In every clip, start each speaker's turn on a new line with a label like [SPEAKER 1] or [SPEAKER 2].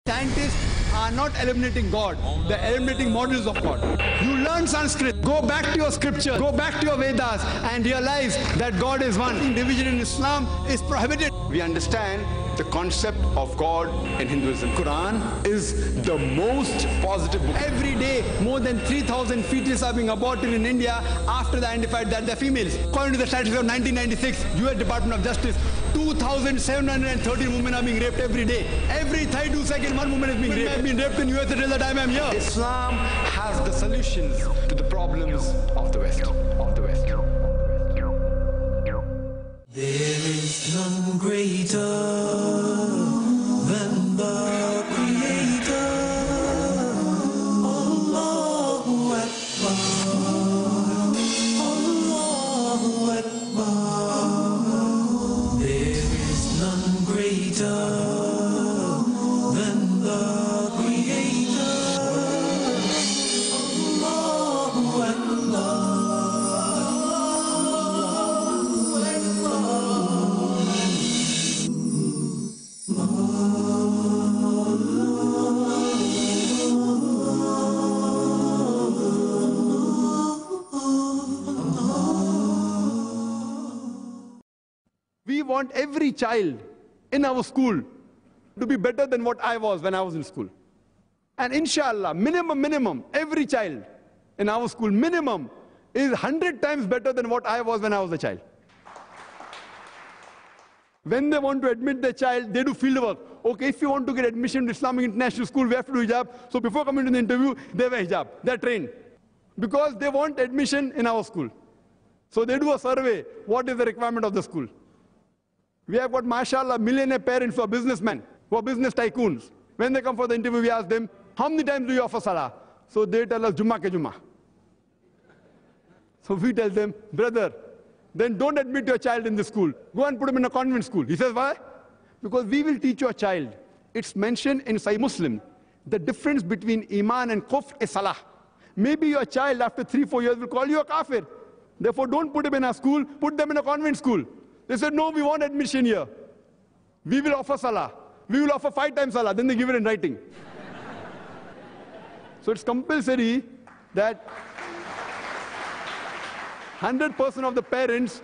[SPEAKER 1] Scientists are not eliminating God, they're eliminating models of God. You learn Sanskrit, go back to your scripture, go back to your Vedas and realize that God is one. Division in Islam is prohibited.
[SPEAKER 2] We understand the concept of God in Hinduism. Quran is the most positive book.
[SPEAKER 1] Every day, more than 3,000 fetuses are being aborted in India after they identified that they're females. According to the statistics of 1996, US Department of Justice, 2,713 women are being raped every day. Every 32 seconds, one woman is being raped. I've been raped in US until the time I'm here.
[SPEAKER 2] Islam has the solutions to the problems of the West.
[SPEAKER 3] There is none greater than the Creator. Allahu Akbar. Allahu Akbar. There is none greater than the Creator. Allahu Akbar.
[SPEAKER 1] We want every child in our school to be better than what I was when I was in school. And inshallah, minimum, every child in our school, minimum, is 100 times better than what I was when I was a child. When they want to admit their child, they do field work. Okay, if you want to get admission to Islamic International School, we have to do hijab. So before coming to the interview, they wear hijab. They're trained. Because they want admission in our school. So they do a survey. What is the requirement of the school? We have got, mashallah, millionaire parents who are businessmen, who are business tycoons. When they come for the interview, we ask them, how many times do you offer salah? So they tell us, Jummah ke Jummah. So we tell them, brother, then don't admit your child in the school. Go and put him in a convent school. He says, why? Because we will teach your child. It's mentioned in Sahih Muslim. The difference between Iman and Kufr is salah. Maybe your child after 3-4 years will call you a kafir. Therefore, don't put him in a school, put them in a convent school. They said, no, we want admission here. We will offer salah. We will offer 5 times salah. Then they give it in writing. So it's compulsory that 100% of the parents,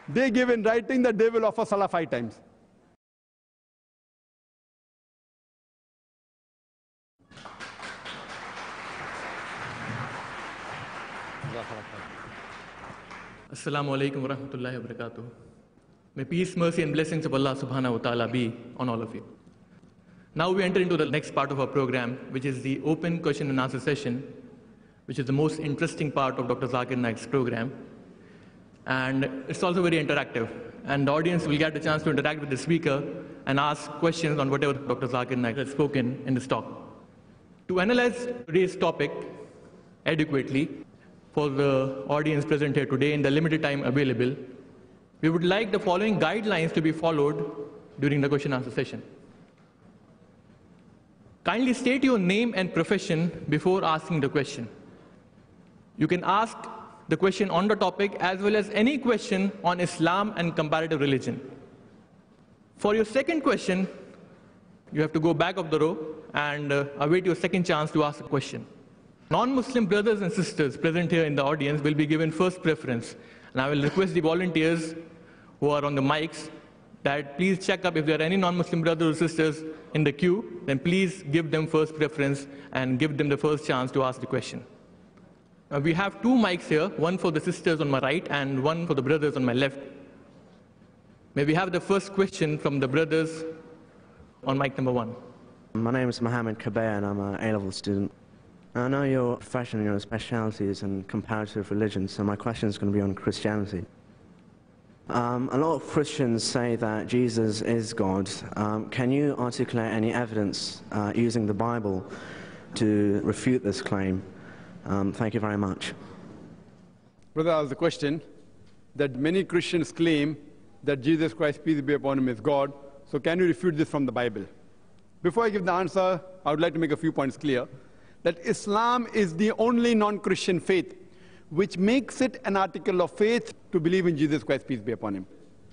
[SPEAKER 1] they give in writing that they will offer salah 5 times.
[SPEAKER 4] Assalamu alaikum wa rahmatullahi wa barakatuh. May peace, mercy and blessings of Allah subhanahu wa ta'ala be on all of you. Now we enter into the next part of our program, which is the open question and answer session, which is the most interesting part of Dr. Zakir Naik's program. And it's also very interactive. And the audience will get the chance to interact with the speaker and ask questions on whatever Dr. Zakir Naik has spoken in this talk. To analyze today's topic adequately for the audience present here today in the limited time available, we would like the following guidelines to be followed during the question and answer session. Kindly state your name and profession before asking the question. You can ask the question on the topic as well as any question on Islam and comparative religion. For your second question, you have to go back of the row and await your second chance to ask a question. Non-Muslim brothers and sisters present here in the audience will be given first preference. And I will request the volunteers who are on the mics that please check up if there are any non-Muslim brothers or sisters in the queue, then please give them first preference and give them the first chance to ask the question. We have 2 mics here, one for the sisters on my right and one for the brothers on my left. May we have the first question from the brothers on mic number 1.
[SPEAKER 5] My name is Mohammed Kabir and I'm an A-level student. I know your profession, your specialty is in comparative religion, so my question is going to be on Christianity. A lot of Christians say that Jesus is God. Can you articulate any evidence using the Bible to refute this claim? Thank you very much.
[SPEAKER 1] Brother asked the question that many Christians claim that Jesus Christ, peace be upon him, is God. So can you refute this from the Bible? Before I give the answer, I would like to make a few points clear. That Islam is the only non-Christian faith which makes it an article of faith to believe in Jesus Christ, peace be upon him.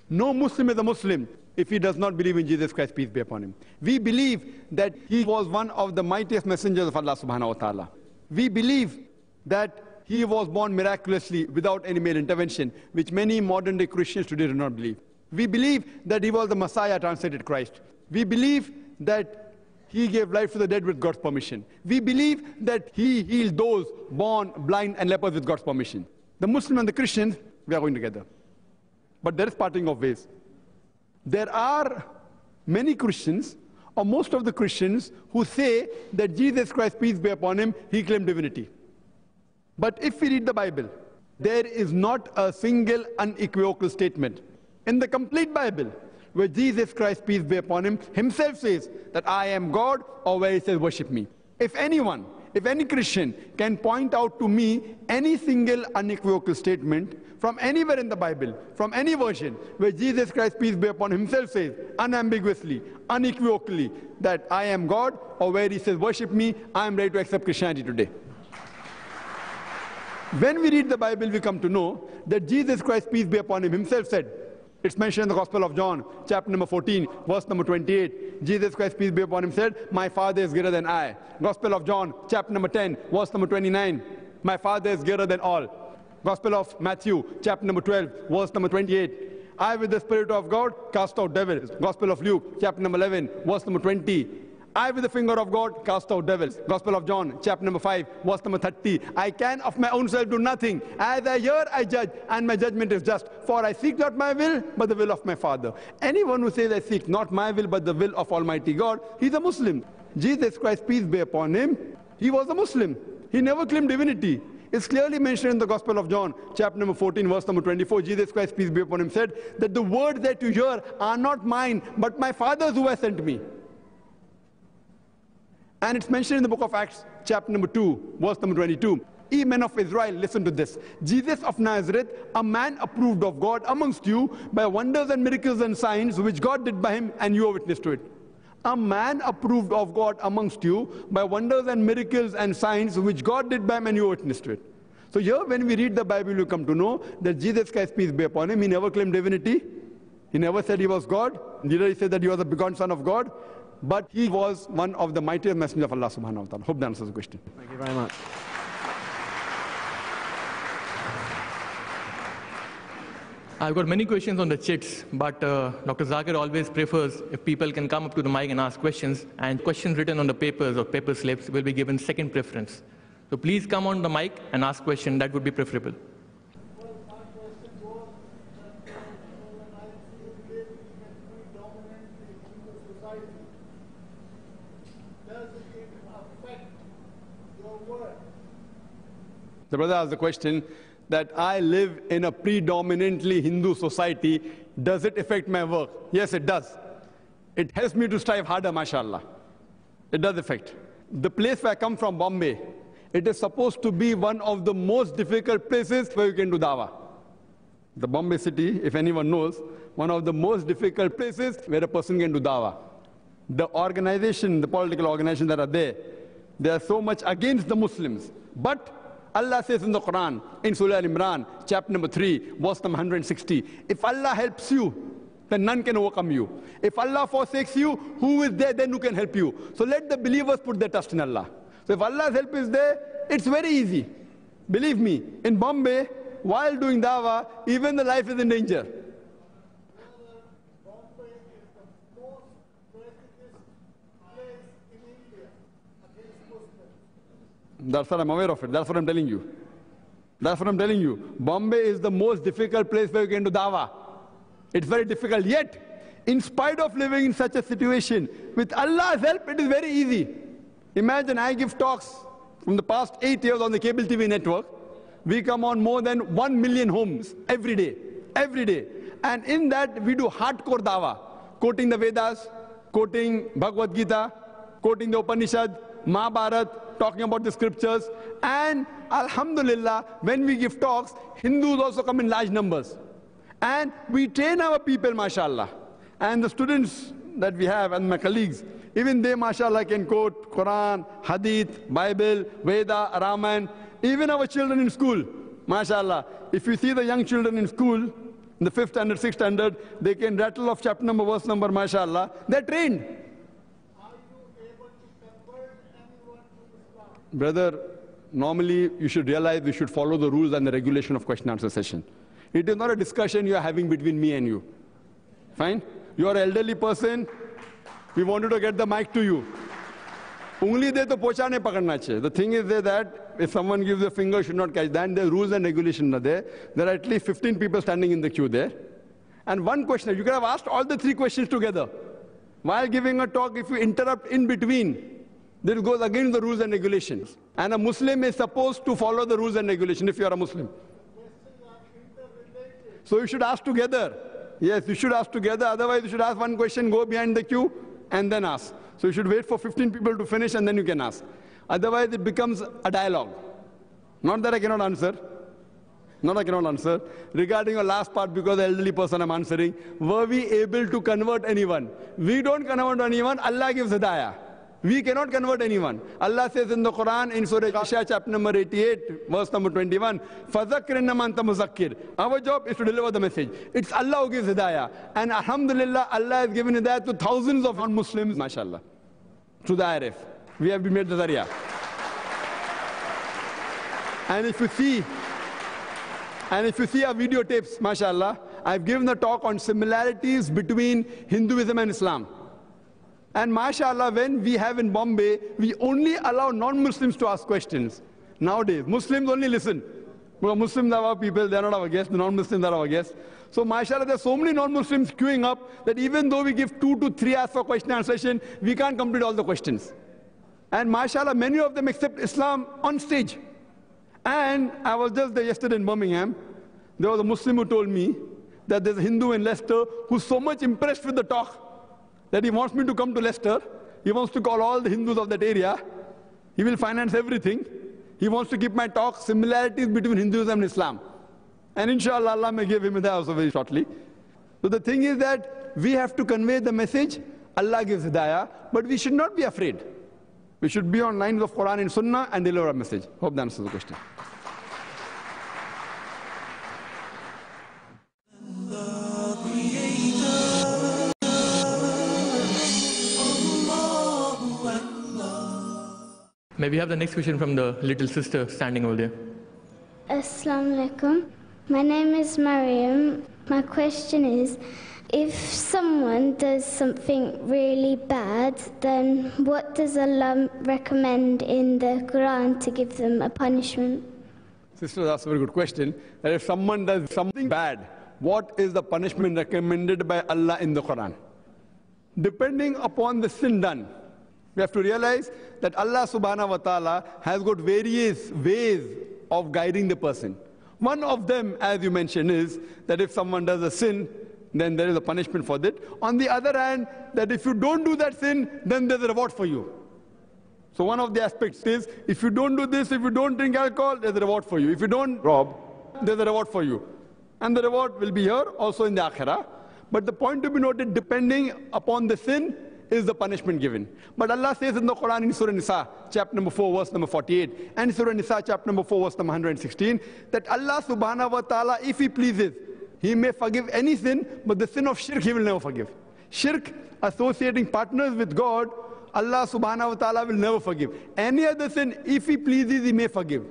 [SPEAKER 1] No Muslim is a Muslim if he does not believe in Jesus Christ, peace be upon him. We believe that he was one of the mightiest messengers of Allah subhanahu wa ta'ala. We believe that he was born miraculously without any male intervention, which many modern day Christians today do not believe. We believe that he was the Messiah, translated Christ. We believe that he gave life to the dead with God's permission. We believe that he healed those born blind and lepers with God's permission. The Muslim and the Christians, we are going together. But there is parting of ways. There are many Christians, or most of the Christians, who say that Jesus Christ, peace be upon him, he claimed divinity. But if we read the Bible, there is not a single unequivocal statement in the complete Bible where Jesus Christ, peace be upon him, himself says that I am God, or where he says worship me. If anyone, if any Christian can point out to me any single unequivocal statement from anywhere in the Bible, from any version, where Jesus Christ, peace be upon him, himself says unambiguously, unequivocally that I am God, or where he says worship me, I am ready to accept Christianity today. When we read the Bible, we come to know that Jesus Christ, peace be upon him, himself said, it's mentioned in the Gospel of John, chapter number 14, verse number 28. Jesus Christ, peace be upon him, said, my Father is greater than I. Gospel of John, chapter number 10, verse number 29. My Father is greater than all. Gospel of Matthew, chapter number 12, verse number 28. I, with the Spirit of God, cast out devils. Gospel of Luke, chapter number 11, verse number 20. I, with the finger of God, cast out devils. Gospel of John, chapter number 5, verse number 30. I can of my own self do nothing. As I hear, I judge, and my judgment is just. For I seek not my will, but the will of my Father. Anyone who says, I seek not my will, but the will of Almighty God, he's a Muslim. Jesus Christ, peace be upon him, he was a Muslim. He never claimed divinity. It's clearly mentioned in the Gospel of John, chapter number 14, verse number 24. Jesus Christ, peace be upon him, said that the words that you hear are not mine, but my Father's who has sent me. And it's mentioned in the book of Acts, chapter number 2, verse number 22. Ye men of Israel, listen to this. Jesus of Nazareth, a man approved of God amongst you by wonders and miracles and signs which God did by him, and you are witness to it. A man approved of God amongst you by wonders and miracles and signs which God did by him, and you are witness to it. So here, when we read the Bible, you come to know that Jesus Christ, peace be upon him, he never claimed divinity. He never said he was God. Neither he said that he was a begotten Son of God. But he was one of the mightiest messengers of Allah subhanahu wa ta'ala. Hope that answers the question.
[SPEAKER 5] Thank you very much.
[SPEAKER 4] I've got many questions on the chits, but Dr. Zakir always prefers if people can come up to the mic and ask questions, and questions written on the papers or paper slips will be given second preference. So please come on the mic and ask questions. That would be preferable.
[SPEAKER 1] The brother asked the question that I live in a predominantly Hindu society. Does it affect my work? Yes, it does. It helps me to strive harder, mashallah. It does affect. The place where I come from, Bombay, it is supposed to be one of the most difficult places where you can do dawah. The Bombay city, if anyone knows, one of the most difficult places where a person can do dawah. The organization, the political organizations that are there, they are so much against the Muslims. But Allah says in the Quran, in Surah Al-Imran, chapter number 3, verse number 160, if Allah helps you, then none can overcome you. If Allah forsakes you, who is there then who can help you? So let the believers put their trust in Allah. So if Allah's help is there, it's very easy. Believe me, in Bombay, while doing dawah, even the life is in danger. That's what I'm aware of it. That's what I'm telling you. That's what I'm telling you. Bombay is the most difficult place where you can do dawah. It's very difficult. Yet, in spite of living in such a situation, with Allah's help, it is very easy. Imagine I give talks from the past 8 years on the cable TV network. We come on more than 1 million homes every day. Every day. And in that, we do hardcore dawah. Quoting the Vedas, quoting Bhagavad Gita, quoting the Upanishad, Mahabharata, talking about the scriptures, and alhamdulillah, when we give talks, Hindus also come in large numbers. And we train our people, mashallah. And the students that we have and my colleagues, even they, mashallah, can quote Quran, Hadith, Bible, Veda, Ramayana. Even our children in school, mashallah. If you see the young children in school, in the 5th standard, 6th standard, they can rattle off chapter number, verse number, mashallah. They're trained.
[SPEAKER 6] Are you able to convert anyone to Islam?
[SPEAKER 1] Brother, normally you should realize we should follow the rules and the regulation of question answer session. It is not a discussion you are having between me and you. Fine? You are an elderly person. We wanted to get the mic to you. Ungli de to pocha nahi pakadna chahiye. The thing is that if someone gives a finger, should not catch. Then the rules and regulations are there. There are at least 15 people standing in the queue there. And one question, you could have asked all the 3 questions together. While giving a talk, if you interrupt in between, this goes against the rules and regulations. And a Muslim is supposed to follow the rules and regulations if you are a Muslim. So you should ask together. Yes, you should ask together. Otherwise, you should ask one question, go behind the queue, and then ask. So you should wait for 15 people to finish, and then you can ask. Otherwise, it becomes a dialogue. Not that I cannot answer. Not I cannot answer. Regarding your last part, because the elderly person I'm answering, were we able to convert anyone? We don't convert anyone. Allah gives hidayah. We cannot convert anyone. Allah says in the Quran, in Surah Al-Isha, chapter number 88, verse number 21, فَذَكِّرْ إِنَّمَا أَنْتَ مُذَكِّرْ. Our job is to deliver the message. It's Allah who gives hidayah. And alhamdulillah, Allah has given hidayah to thousands of non-Muslims, mashallah, through the IRF. We have been made the Zariya. And if you see our videotapes, mashallah, I've given a talk on similarities between Hinduism and Islam. And mashallah, when we have in Bombay, we only allow non-Muslims to ask questions. Nowadays, Muslims only listen. Because Muslims are our people, they're not our guests, the non-Muslims are our guests. So mashallah, there's so many non-Muslims queuing up that even though we give 2 to 3 hours for question and answer session, we can't complete all the questions. And mashallah, many of them accept Islam on stage. And I was just there yesterday in Birmingham. There was a Muslim who told me that there's a Hindu in Leicester who's so much impressed with the talk that he wants me to come to Leicester. He wants to call all the Hindus of that area. He will finance everything. He wants to keep my talk similarities between Hinduism and Islam. And inshallah, Allah may give him that also very shortly. So the thing is that we have to convey the message. Allah gives hidayah, but we should not be afraid. We should be on lines of Quran and Sunnah and deliver a message. Hope that answers the question.
[SPEAKER 4] May we have the next question from the little sister standing over there?
[SPEAKER 7] Assalamu alaikum. My name is Mariam. My question is, if someone does something really bad, then what does Allah recommend in the Quran to give them a punishment?
[SPEAKER 1] Sister, that's a very good question. That if someone does something bad, what is the punishment recommended by Allah in the Quran? Depending upon the sin done, we have to realize that Allah subhanahu wa ta'ala has got various ways of guiding the person. One of them, as you mentioned, is that if someone does a sin, then there is a punishment for that. On the other hand, that if you don't do that sin, then there's a reward for you. So one of the aspects is, if you don't do this, if you don't drink alcohol, there's a reward for you. If you don't rob, there's a reward for you. And the reward will be here, also in the akhirah. But the point to be noted, depending upon the sin, is the punishment given. But Allah says in the Quran in Surah Nisa, chapter number 4, verse number 48, and Surah Nisa, chapter number 4, verse number 116, that Allah subhanahu wa ta'ala, if He pleases, He may forgive any sin, but the sin of shirk He will never forgive. Shirk, associating partners with God, Allah subhanahu wa ta'ala will never forgive. Any other sin, if He pleases, He may forgive.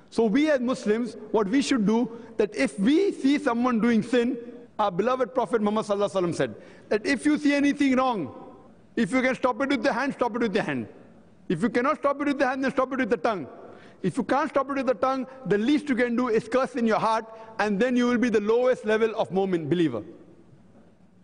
[SPEAKER 1] So we as Muslims, what we should do, that if we see someone doing sin, our beloved Prophet Muhammad sallallahu alaihi wasallam said, that if you see anything wrong, if you can stop it with the hand, stop it with the hand. If you cannot stop it with the hand, then stop it with the tongue. If you can't stop it with the tongue, the least you can do is curse in your heart, and then you will be the lowest level of mu'min, believer.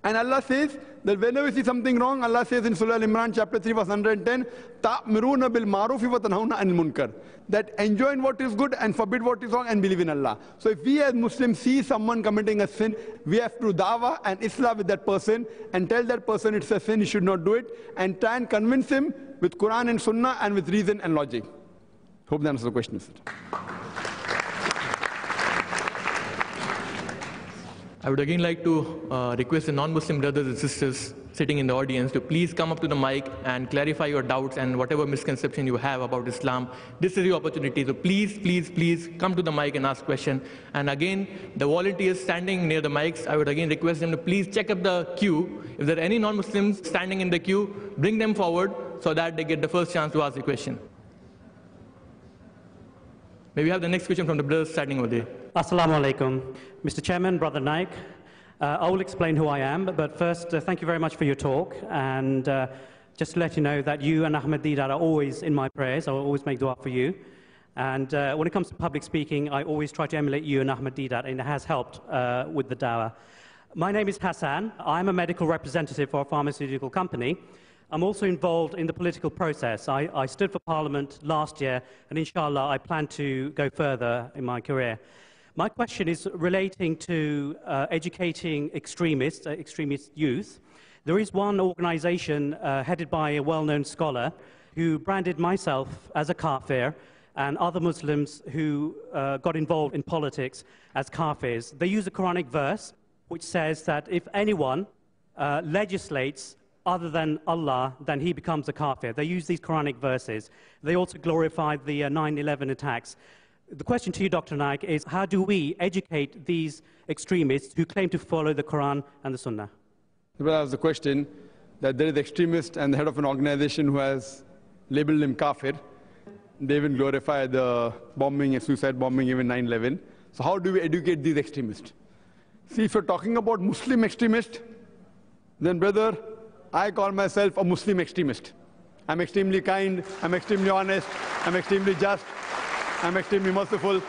[SPEAKER 1] And Allah says that whenever you see something wrong, Allah says in Surah Al-Imran, chapter 3, verse 110, تَأْمِرُونَ بِالْمَعْرُوفِ وَتَنْهَوْنَ عَنِ الْمُنْكَرِ. That enjoin what is good and forbid what is wrong and believe in Allah. So if we as Muslims see someone committing a sin, we have to dawah and islah with that person and tell that person it's a sin, he should not do it, and try and convince him with Quran and Sunnah and with reason and logic. Hope that answers the question.
[SPEAKER 4] I would again like to request the non-Muslim brothers and sisters sitting in the audience to please come up to the mic and clarify your doubts and whatever misconception you have about Islam. This is your opportunity. So please, please, please come to the mic and ask questions. And again, the volunteers standing near the mics, I would again request them to please check up the queue. If there are any non-Muslims standing in the queue, bring them forward so that they get the first chance to ask the question. May we have the next question from the brothers standing over there.
[SPEAKER 8] Assalamu alaikum. Mr. Chairman, Brother Naik, I will explain who I am, but first, thank you very much for your talk. And just to let you know that you and Ahmed Deedat are always in my prayers. I will always make dua for you. And when it comes to public speaking, I always try to emulate you and Ahmed Deedat, and it has helped with the dawah. My name is Hassan. I'm a medical representative for a pharmaceutical company. I'm also involved in the political process. I stood for Parliament last year, and inshallah, I plan to go further in my career. My question is relating to educating extremist youth. There is one organization headed by a well-known scholar who branded myself as a kafir and other Muslims who got involved in politics as kafirs. They use a Quranic verse which says that if anyone legislates other than Allah, then he becomes a kafir. They use these Quranic verses. They also glorify the 9/11 attacks. The question to you, Dr. Naik, is how do we educate these extremists who claim to follow the Quran and the Sunnah?
[SPEAKER 1] Well, that was the question, that there is an extremist and the head of an organization who has labeled him kafir. They even glorify the bombing and suicide bombing, even 9/11. So how do we educate these extremists? See, if you're talking about Muslim extremist, then brother, I call myself a Muslim extremist. I'm extremely kind, I'm extremely honest, I'm extremely just, I'm extremely merciful.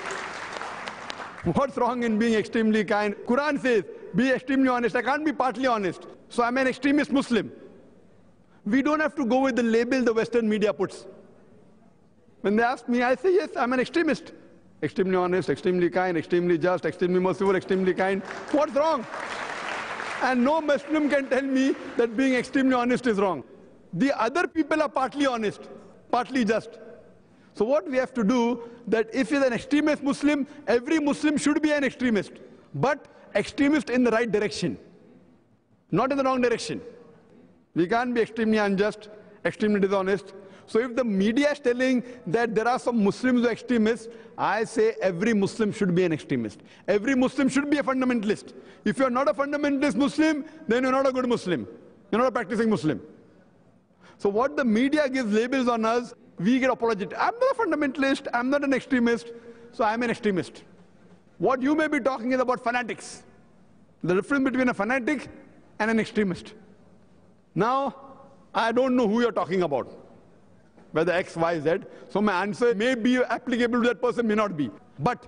[SPEAKER 1] What's wrong in being extremely kind? Quran says, be extremely honest. I can't be partly honest. So I'm an extremist Muslim. We don't have to go with the label the Western media puts. When they ask me, I say, yes, I'm an extremist. Extremely honest, extremely kind, extremely just, extremely merciful, extremely kind. What's wrong? And no Muslim can tell me that being extremely honest is wrong. The other people are partly honest, partly just. So what we have to do, that if you're an extremist Muslim, every Muslim should be an extremist, but extremist in the right direction, not in the wrong direction. We can't be extremely unjust, extremely dishonest. So if the media is telling that there are some Muslims who are extremists, I say every Muslim should be an extremist. Every Muslim should be a fundamentalist. If you're not a fundamentalist Muslim, then you're not a good Muslim. You're not a practicing Muslim. So what the media gives labels on us, we get apologetic. I'm not a fundamentalist, I'm not an extremist, so I'm an extremist. What you may be talking is about fanatics. The difference between a fanatic and an extremist. Now, I don't know who you're talking about, whether X, Y, Z. So my answer may be applicable to that person, may not be. But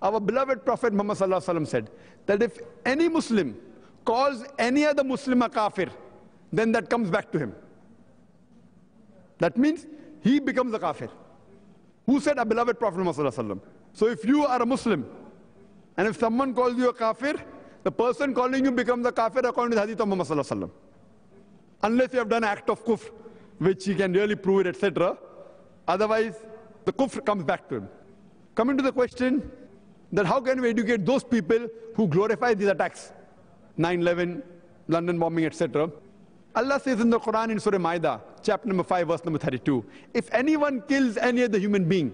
[SPEAKER 1] our beloved Prophet Muhammad ﷺ said that if any Muslim calls any other Muslim a kafir, then that comes back to him. That means he becomes a kafir. Who said? Our beloved Prophet Muhammad ﷺ. So if you are a Muslim, and if someone calls you a kafir, the person calling you becomes a kafir according to the hadith of Muhammad ﷺ. Unless you have done an act of kufr, which he can really prove it, etc. Otherwise, the kufr comes back to him. Coming to the question that how can we educate those people who glorify these attacks, 9/11, London bombing, etc. Allah says in the Quran in Surah Ma'idah, chapter number 5, verse number 32, if anyone kills any other human being,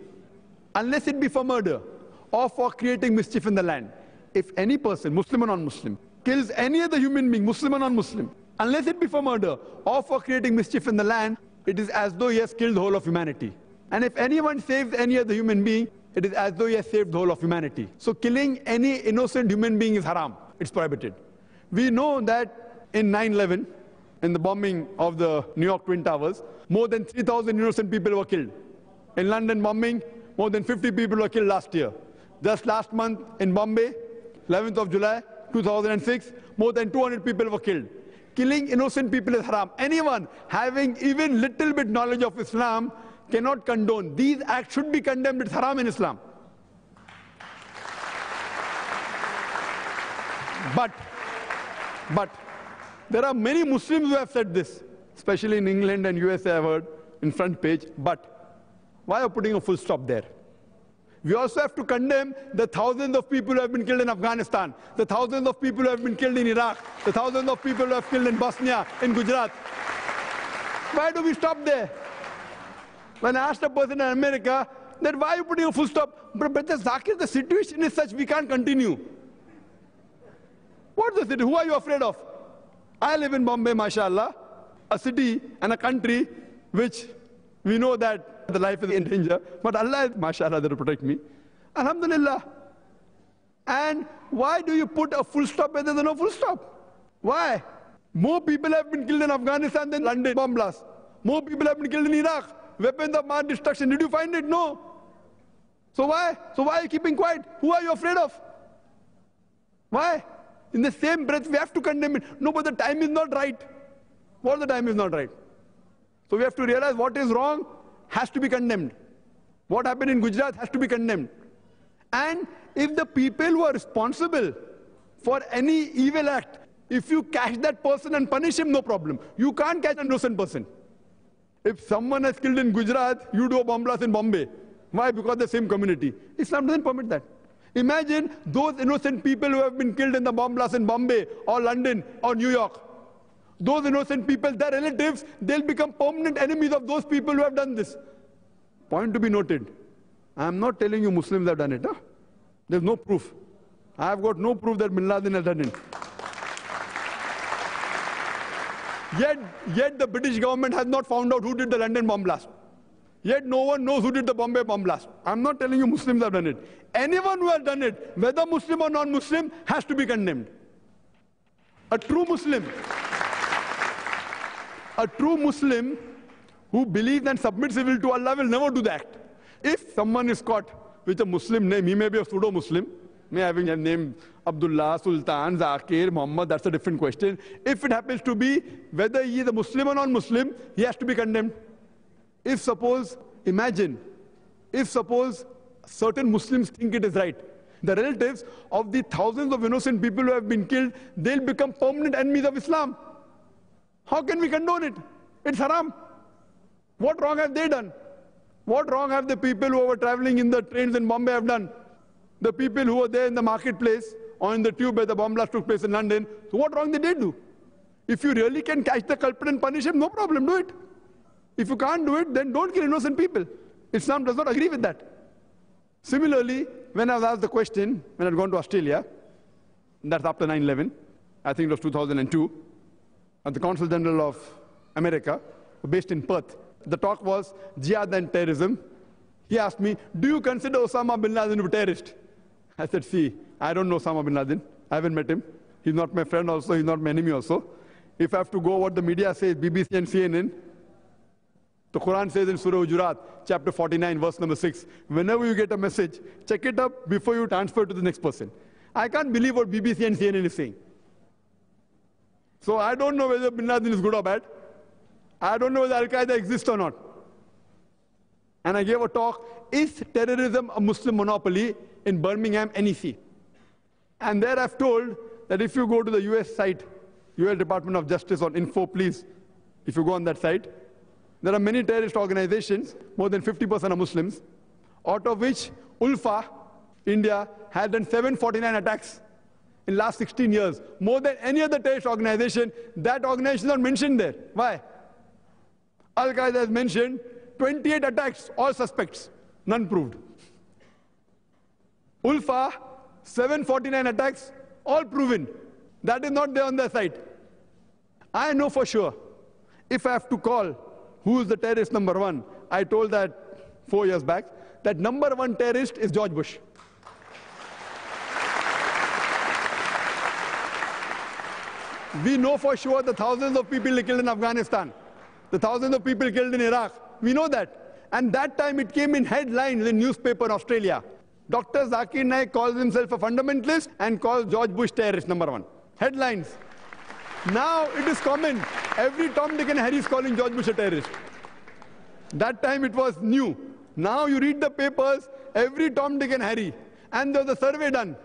[SPEAKER 1] unless it be for murder or for creating mischief in the land, if any person, Muslim or non-Muslim, kills any other human being, Muslim or non-Muslim, unless it be for murder or for creating mischief in the land, it is as though he has killed the whole of humanity. And if anyone saves any other human being, it is as though he has saved the whole of humanity. So killing any innocent human being is haram. It's prohibited. We know that in 9/11, in the bombing of the New York Twin Towers, more than 3,000 innocent people were killed. In London bombing, more than 50 people were killed last year. Just last month in Bombay, 11th of July, 2006, more than 200 people were killed. Killing innocent people is haram. Anyone having even little bit knowledge of Islam cannot condone. These acts should be condemned. It's haram in Islam. But there are many Muslims who have said this, especially in England and USA, I've heard, in front page. But why are you putting a full stop there? We also have to condemn the thousands of people who have been killed in Afghanistan, the thousands of people who have been killed in Iraq, the thousands of people who have killed in Bosnia, in Gujarat. Why do we stop there? When I asked a person in America, that why are you putting a full stop? But Zakir, the situation is such we can't continue. What's the city? Who are you afraid of? I live in Bombay, mashallah, a city and a country which we know that the life is in danger, but Allah, mashallah, that will protect me. Alhamdulillah. And why do you put a full stop where there's no full stop? Why? More people have been killed in Afghanistan than London bomb blast. More people have been killed in Iraq. Weapons of mass destruction. Did you find it? No. So why? So why are you keeping quiet? Who are you afraid of? Why? In the same breath, we have to condemn it. No, but the time is not right. What the time is not right? So we have to realize what is wrong has to be condemned. What happened in Gujarat has to be condemned. And if the people who are responsible for any evil act, if you catch that person and punish him, no problem. You can't catch an innocent person. If someone is killed in Gujarat, you do a bomb blast in Bombay. Why? Because the same community. Islam doesn't permit that. Imagine those innocent people who have been killed in the bomb blast in Bombay or London or New York. Those innocent people, their relatives, they'll become permanent enemies of those people who have done this. Point to be noted. I am not telling you Muslims have done it. Huh? There's no proof. I have got no proof that Bin Laden has done it. Yet the British government has not found out who did the London bomb blast. Yet no one knows who did the Bombay bomb blast. I'm not telling you Muslims have done it. Anyone who has done it, whether Muslim or non-Muslim, has to be condemned. A true Muslim who believes and submits his will to Allah will never do that. If someone is caught with a Muslim name, he may be a pseudo-Muslim, may having a name Abdullah, Sultan, Zakir, Muhammad, that's a different question. If it happens to be whether he is a Muslim or non-Muslim, he has to be condemned. If suppose certain Muslims think it is right, the relatives of the thousands of innocent people who have been killed, they'll become permanent enemies of Islam. How can we condone it? It's haram. What wrong have they done? What wrong have the people who were traveling in the trains in Bombay have done? The people who were there in the marketplace or in the tube where the bomb blast took place in London, so what wrong did they do? If you really can catch the culprit and punish him, no problem, do it. If you can't do it, then don't kill innocent people. Islam does not agree with that. Similarly, when I was asked the question, when I had gone to Australia, that's after 9/11, I think it was 2002, at the Consul General of America, based in Perth, the talk was jihad and terrorism. He asked me, do you consider Osama bin Laden a terrorist? I said, see, I don't know Osama bin Laden. I haven't met him. He's not my friend also, he's not my enemy also. If I have to go what the media says, BBC and CNN, the Quran says in Surah Hujurat, chapter 49, verse number 6, whenever you get a message, check it up before you transfer to the next person. I can't believe what BBC and CNN is saying. So I don't know whether Bin Laden is good or bad. I don't know whether Al-Qaeda exists or not. And I gave a talk, is terrorism a Muslim monopoly, in Birmingham, NEC? And there I've told that if you go to the US site, US Department of Justice on info, please, if you go on that site, there are many terrorist organizations, more than 50% are Muslims, out of which ULFA, India, had done 749 attacks in last 16 years. More than any other terrorist organization, that organization is not mentioned there. Why? Al-Qaeda has mentioned 28 attacks, all suspects, none proved. ULFA, 749 attacks, all proven. That is not there on their site. I know for sure, if I have to call who is the terrorist number one, I told that 4 years back, that number one terrorist is George Bush. We know for sure the thousands of people killed in Afghanistan, the thousands of people killed in Iraq. We know that. And that time it came in headlines in newspaper in Australia. Dr. Zakir Naik calls himself a fundamentalist and calls George Bush terrorist number one. Headlines. Now it is common. Every Tom, Dick and Harry is calling George Bush a terrorist. That time it was new. Now you read the papers, every Tom, Dick and Harry. And there was a survey done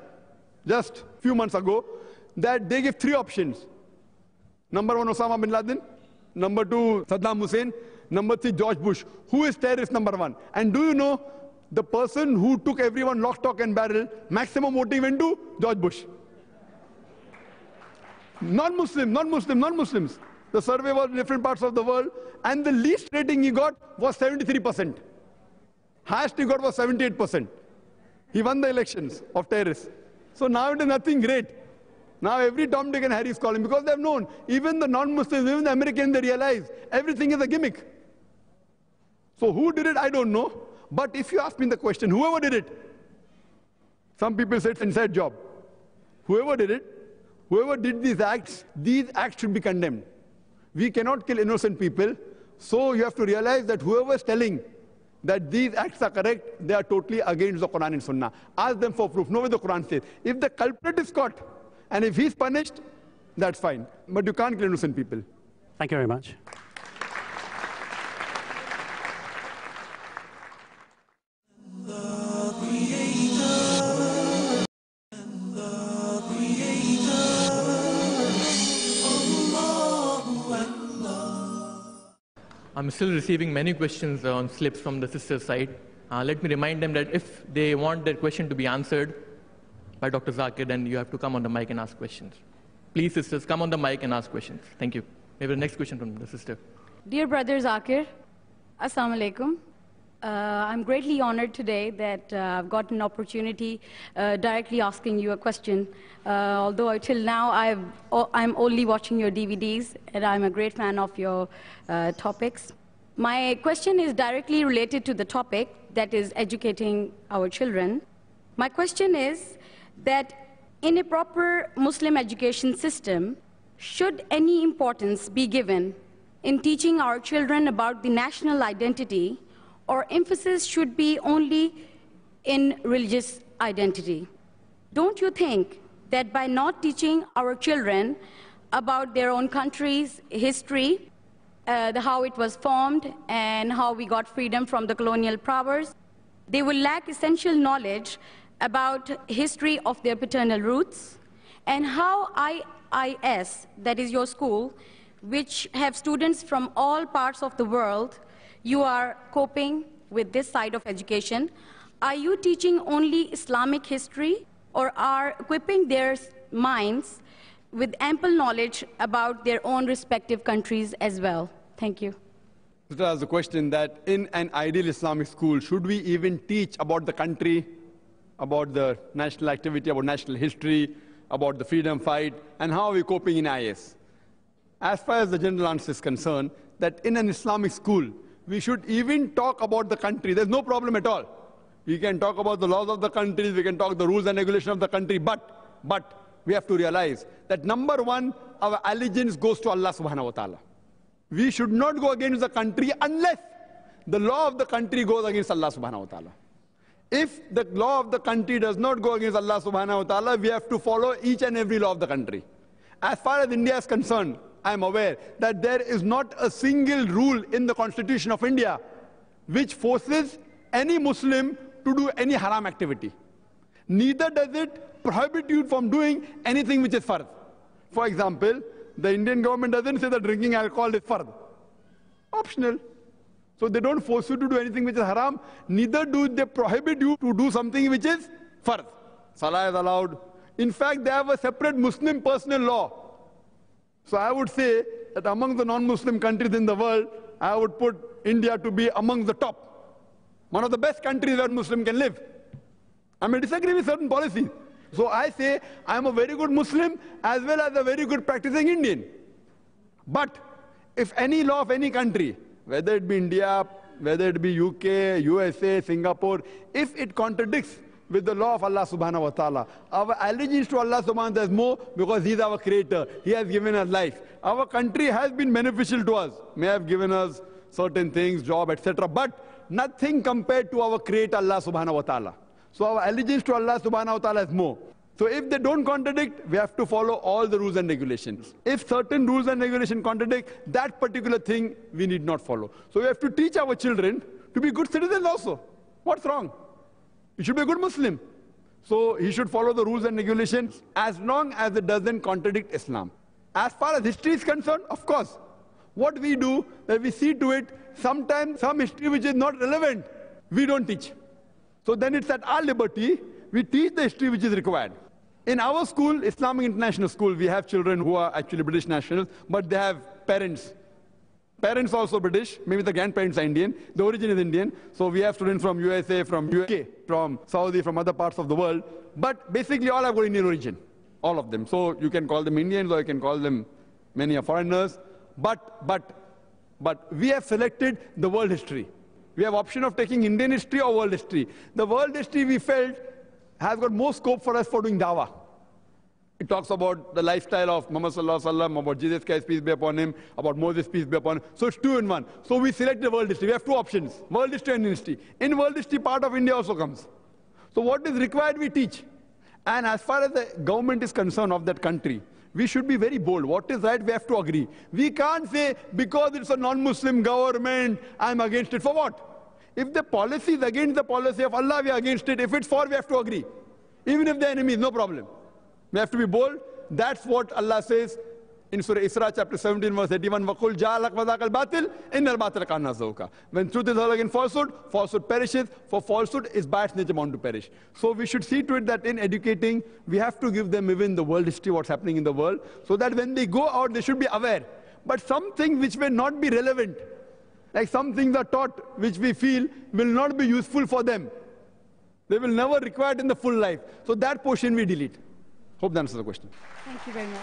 [SPEAKER 1] just a few months ago that they give 3 options. Number 1, Osama bin Laden. Number 2, Saddam Hussein. Number 3, George Bush. Who is terrorist number 1? And do you know, The person who took everyone lock, stock and barrel, maximum voting went to George Bush. Non-Muslims. The survey was in different parts of the world, and the least rating he got was 73%. Highest he got was 78%. He won the elections of terrorists. So now it is nothing great. Now every Tom, Dick and Harry is calling, because they have known, even the non-Muslims, even the Americans, they realize everything is a gimmick. So who did it, I don't know. But if you ask me the question, whoever did it, some people say it's inside job. Whoever did it, whoever did these acts should be condemned. We cannot kill innocent people. So you have to realize that whoever is telling that these acts are correct, they are totally against the Quran and Sunnah. Ask them for proof. Know what the Quran says. If the culprit is caught, and if he's punished, that's fine. But you can't kill innocent people.
[SPEAKER 8] Thank you very much.
[SPEAKER 4] I'm still receiving many questions on slips from the sisters' side. Let me remind them that if they want their question to be answered by Dr. Zakir, then you have to come on the mic and ask questions. Please, sisters, come on the mic and ask questions. Thank you. Maybe the next question from the sister.
[SPEAKER 9] Dear brother Zakir, Assalamu alaikum. I'm greatly honored today that I've got an opportunity directly asking you a question. Although till now I'm only watching your DVDs, and I'm a great fan of your topics. My question is directly related to the topic, that is educating our children. My question is that in a proper Muslim education system, should any importance be given in teaching our children about the national identity, or emphasis should be only in religious identity? Don't you think that by not teaching our children about their own country's history, how it was formed and how we got freedom from the colonial powers, they will lack essential knowledge about history of their paternal roots, and how IIS, that is your school, which have students from all parts of the world, you are coping with this side of education? Are you teaching only Islamic history, or are equipping their minds with ample knowledge about their own respective countries as well? Thank you.
[SPEAKER 1] Sister has a question that in an ideal Islamic school, should we even teach about the country, about the national activity, about national history, about the freedom fight, and how are we coping in IS? As far as the general answer is concerned, that in an Islamic school, we should even talk about the country. There's no problem at all. We can talk about the laws of the country, we can talk the rules and regulations of the country, but we have to realize that number one, our allegiance goes to Allah subhanahu wa ta'ala. We should not go against the country unless the law of the country goes against Allah subhanahu wa ta'ala. If the law of the country does not go against Allah subhanahu wa ta'ala, we have to follow each and every law of the country. As far as India is concerned, I am aware that there is not a single rule in the Constitution of India which forces any Muslim to do any haram activity. Neither does it prohibit you from doing anything which is fard. For example, the Indian government doesn't say that drinking alcohol is fard. Optional. So they don't force you to do anything which is haram, neither do they prohibit you to do something which is fard. Salah is allowed. In fact, they have a separate Muslim personal law. So I would say that among the non-Muslim countries in the world, I would put India to be among the top. One of the best countries where Muslim can live. I may disagree with certain policies. So I say I am a very good Muslim as well as a very good practicing Indian. But if any law of any country, whether it be India, whether it be UK, USA, Singapore, if it contradicts with the law of Allah subhanahu wa ta'ala, our allegiance to Allah subhanahu wa ta'ala is more because He is our creator. He has given us life. Our country has been beneficial to us, may have given us certain things, job, etc. But nothing compared to our creator Allah subhanahu wa ta'ala. So our allegiance to Allah subhanahu wa ta'ala is more. So if they don't contradict, we have to follow all the rules and regulations. If certain rules and regulations contradict, that particular thing we need not follow. So we have to teach our children to be good citizens also. What's wrong? He should be a good Muslim. So he should follow the rules and regulations as long as it doesn't contradict Islam. As far as history is concerned, of course, what we do, that we see to it, sometimes some history which is not relevant, we don't teach. So then it's at our liberty, we teach the history which is required. In our school, Islamic International School, we have children who are actually British nationals, but they have parents. Parents also British, maybe the grandparents are Indian, the origin is Indian. So we have students from USA, from UK, from Saudi, from other parts of the world. But basically all have got Indian origin, all of them. So you can call them Indians or you can call them many are foreigners. But we have selected the world history. We have option of taking Indian history or world history. The world history we felt has got more scope for us for doing dawah. It talks about the lifestyle of Muhammad Sallallahu Alaihi Wasallam, about Jesus Christ, peace be upon him, about Moses, peace be upon him. So it's 2 in 1. So we selected the world history. We have 2 options, world history and Indian history. In world history, part of India also comes. So what is required, we teach. And as far as the government is concerned of that country, we should be very bold. What is right, we have to agree. We can't say, because it's a non-Muslim government, I'm against it. For what? If the policy is against the policy of Allah, we are against it. If it's for, we have to agree. Even if the enemy is, no problem. We have to be bold. That's what Allah says in Surah Isra, chapter 17, verse 81. وَقُلْ جَعَلَكْ وَذَاكَ الْبَاطِلِ إِنَّ الْبَاطِلَ كَانَ زَهُوقًا. When truth is all against falsehood, falsehood perishes. For falsehood is by its nature bound to perish. So we should see to it that in educating, we have to give them even the world history, what's happening in the world, so that when they go out, they should be aware. But some things which may not be relevant, like some things are taught which we feel will not be useful for them. They will never require it in the full life. So that portion we delete. Hope that answers the question.
[SPEAKER 9] Thank you very much.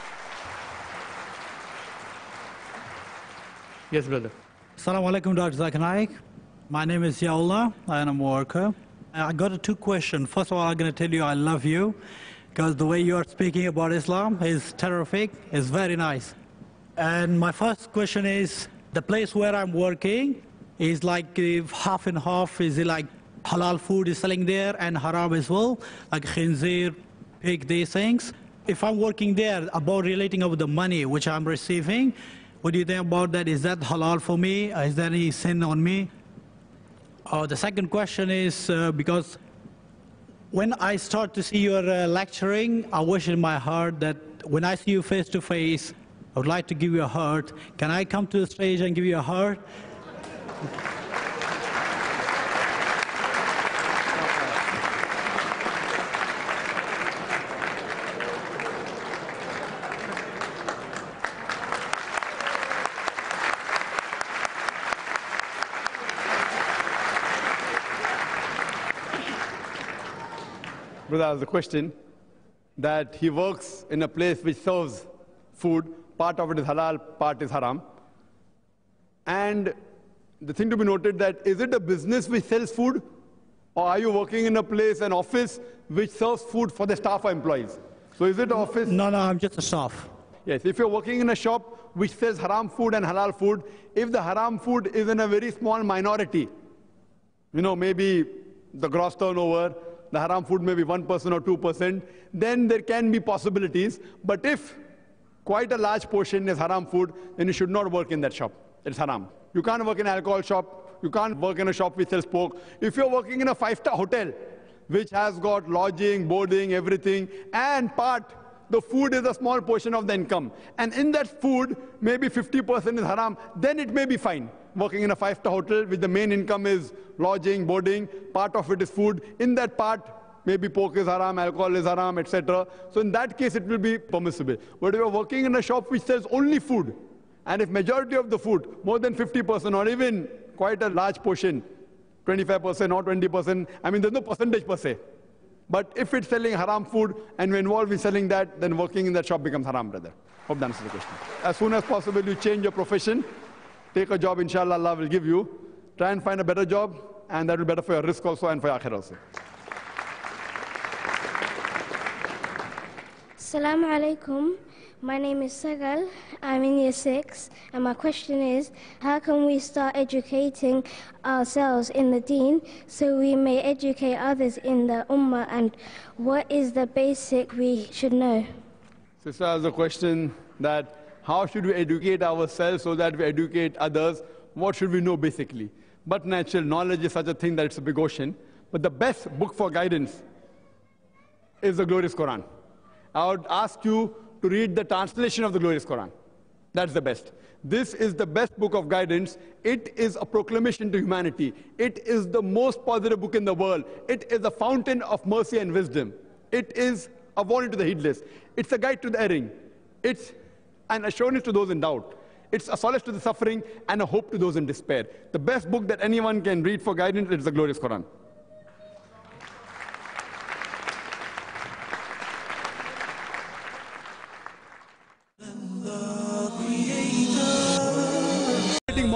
[SPEAKER 4] Yes, brother.
[SPEAKER 10] Assalamu alaikum, Dr. Zakir Naik. My name is Yaullah, and I'm a worker. I got 2 questions. First of all, I'm going to tell you I love you, because the way you are speaking about Islam is terrific, it's very nice. And my first question is, the place where I'm working is like half and half. Is it like halal food is selling there and haram as well, like khinzir, pig, these things? If I'm working there, about relating about the money which I'm receiving, what do you think about that? Is that halal for me? Is there any sin on me? The second question is, because when I start to see your lecturing, I wish in my heart that when I see you face to face, I would like to give you a heart. Can I come to the stage and give you a heart?
[SPEAKER 1] Brother asked the question that he works in a place which serves food. Part of it is halal, part is haram. And the thing to be noted that, is it a business which sells food? Or are you working in a place, an office, which serves food for the staff or employees? So is it an office?
[SPEAKER 10] No, I'm just a staff.
[SPEAKER 1] Yes, if you're working in a shop which sells haram food and halal food, if the haram food is in a very small minority, maybe the gross turnover, the haram food may be 1% or 2%, then there can be possibilities. But if quite a large portion is haram food, then you should not work in that shop. It's haram. You can't work in an alcohol shop. You can't work in a shop which sells pork. If you're working in a 5-star hotel, which has got lodging, boarding, everything, and the food is a small portion of the income, and in that food, maybe 50% is haram, then it may be fine. Working in a 5-star hotel, with the main income is lodging, boarding, part of it is food. In that part, maybe pork is haram, alcohol is haram, etc. So in that case, it will be permissible. But if you're working in a shop which sells only food, and if majority of the food, more than 50% or even quite a large portion, 25% or 20%, there's no percentage per se. But if it's selling haram food and we're involved in selling that, then working in that shop becomes haram, brother. Hope that answers the question. As soon as possible, you change your profession. Take a job, inshallah, Allah will give you. Try and find a better job, and that will be better for your risk also and for your akhirah also.
[SPEAKER 7] Assalamu alaikum. My name is Sagal. I'm in year 6. And my question is, how can we start educating ourselves in the deen so we may educate others in the ummah, and what is the basic we should know?
[SPEAKER 1] Sister has a question that, how should we educate ourselves so that we educate others? What should we know basically? But natural knowledge is such a thing that it's a big ocean. But the best book for guidance is the glorious Quran. I would ask you to read the translation of the glorious Quran. That's the best. This is the best book of guidance. It is a proclamation to humanity. It is the most positive book in the world. It is a fountain of mercy and wisdom. It is a warning to the heedless. It's a guide to the erring. It's an assurance to those in doubt. It's a solace to the suffering and a hope to those in despair. The best book that anyone can read for guidance is the glorious Quran.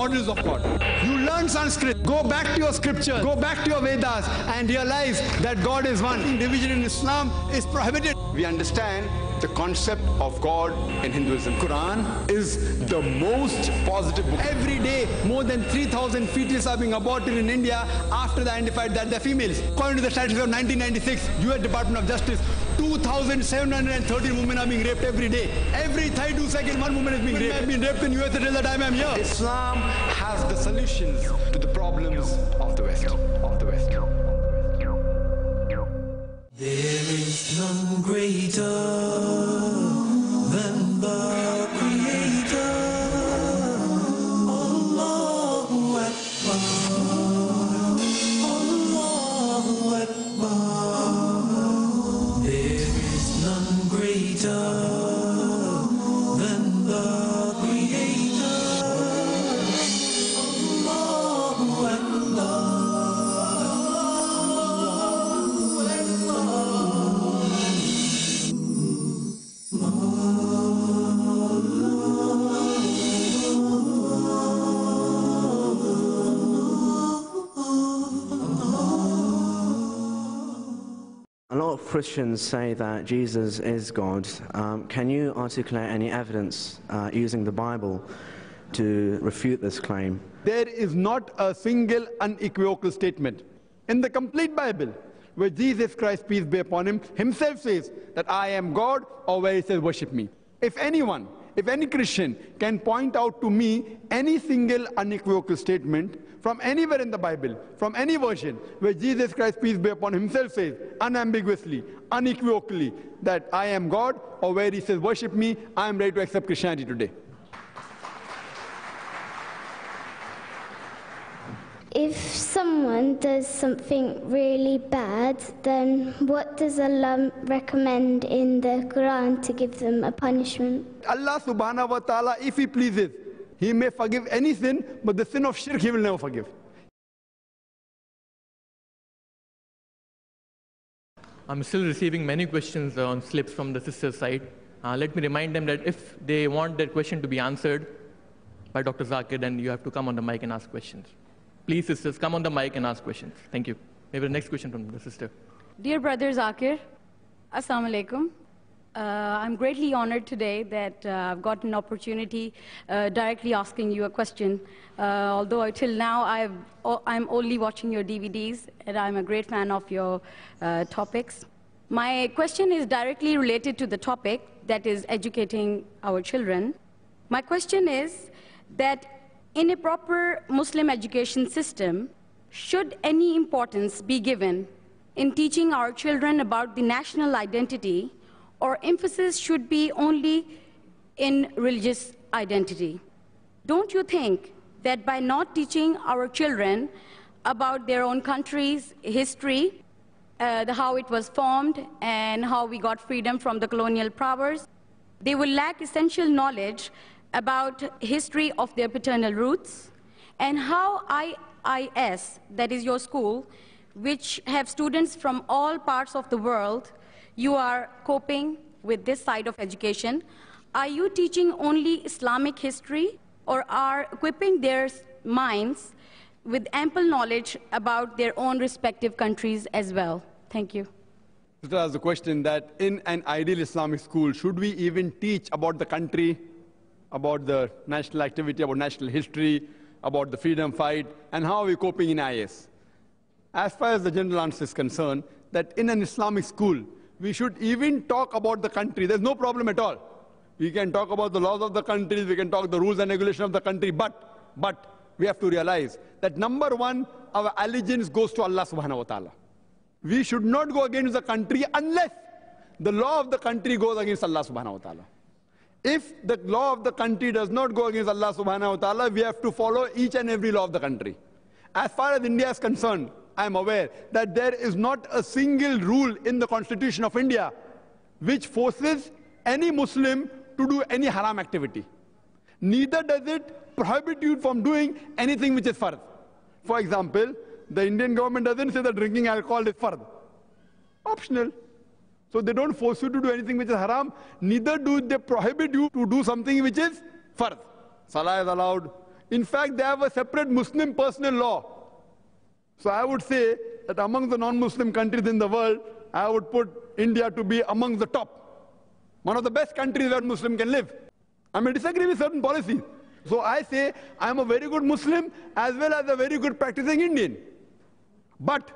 [SPEAKER 1] Models of God. You learn Sanskrit, go back to your scripture, go back to your Vedas and realize that God is one. Division in Islam is prohibited.
[SPEAKER 2] We understand the concept of God in Hinduism. Quran is the most positive book.
[SPEAKER 1] Every day, more than 3,000 fetuses are being aborted in India after they identified that they're females. According to the statistics of 1996, US Department of Justice, 2,713 women are being raped every day. Every 32 seconds, one woman is being raped. I've been raped in US until the time I'm here.
[SPEAKER 2] Islam has the solutions to the problems of the West.
[SPEAKER 3] There is none greater than the Creator. Allahu Akbar. Allahu Akbar. There is none greater than the Creator. Allahu Akbar.
[SPEAKER 5] A lot of Christians say that Jesus is God. Can you articulate any evidence using the Bible to refute this claim?
[SPEAKER 1] There is not a single unequivocal statement in the complete Bible where Jesus Christ, peace be upon him, himself says that I am God, or where he says worship me. If anyone, if any Christian can point out to me any single unequivocal statement from anywhere in the Bible, from any version, where Jesus Christ, peace be upon him, himself says unambiguously, unequivocally that I am God, or where he says worship me, I am ready to accept Christianity today.
[SPEAKER 7] If someone does something really bad, then what does Allah recommend in the Quran to give them a punishment?
[SPEAKER 1] Allah subhanahu wa ta'ala, if he pleases, he may forgive any sin, but the sin of shirk he will never forgive.
[SPEAKER 4] I'm still receiving many questions on slips from the sisters' side. Let me remind them that if they want their question to be answered by Dr. Zakir, then you have to come on the mic and ask questions. Please, sisters, come on the mic and ask questions. Thank you. Maybe the next question from the sister.
[SPEAKER 9] Dear brother Zakir, Assalamu alaikum. I'm greatly honored today that I've got an opportunity directly asking you a question. Although till now I'm only watching your DVDs, and I'm a great fan of your topics. My question is directly related to the topic, that is educating our children. My question is that in a proper Muslim education system, should any importance be given in teaching our children about the national identity, or emphasis should be only in religious identity? Don't you think that by not teaching our children about their own country's history, how it was formed and how we got freedom from the colonial powers, they will lack essential knowledge about history of their paternal roots, and how IIS, that is your school, which have students from all parts of the world, you are coping with this side of education? Are you teaching only Islamic history, or are equipping their minds with ample knowledge about their own respective countries as well? Thank you.
[SPEAKER 1] Sister asked the question that in an ideal Islamic school, should we even teach about the country, about the national activity, about national history, about the freedom fight, and how are we coping in IS? As far as the general answer is concerned, that in an Islamic school, we should even talk about the country. There's no problem at all. We can talk about the laws of the country, we can talk the rules and regulations of the country, but we have to realize that number one, our allegiance goes to Allah subhanahu wa ta'ala. We should not go against the country unless the law of the country goes against Allah subhanahu wa ta'ala. If the law of the country does not go against Allah subhanahu wa ta'ala, we have to follow each and every law of the country. As far as India is concerned, I am aware that there is not a single rule in the Constitution of India which forces any Muslim to do any haram activity. Neither does it prohibit you from doing anything which is fard. For example, the Indian government doesn't say that drinking alcohol is fard. Optional. So they don't force you to do anything which is haram, neither do they prohibit you to do something which is fard. Salah is allowed. In fact, they have a separate Muslim personal law. So I would say that among the non-Muslim countries in the world, I would put India to be among the top. One of the best countries where Muslim can live. I may disagree with certain policies. So I say I am a very good Muslim as well as a very good practicing Indian. But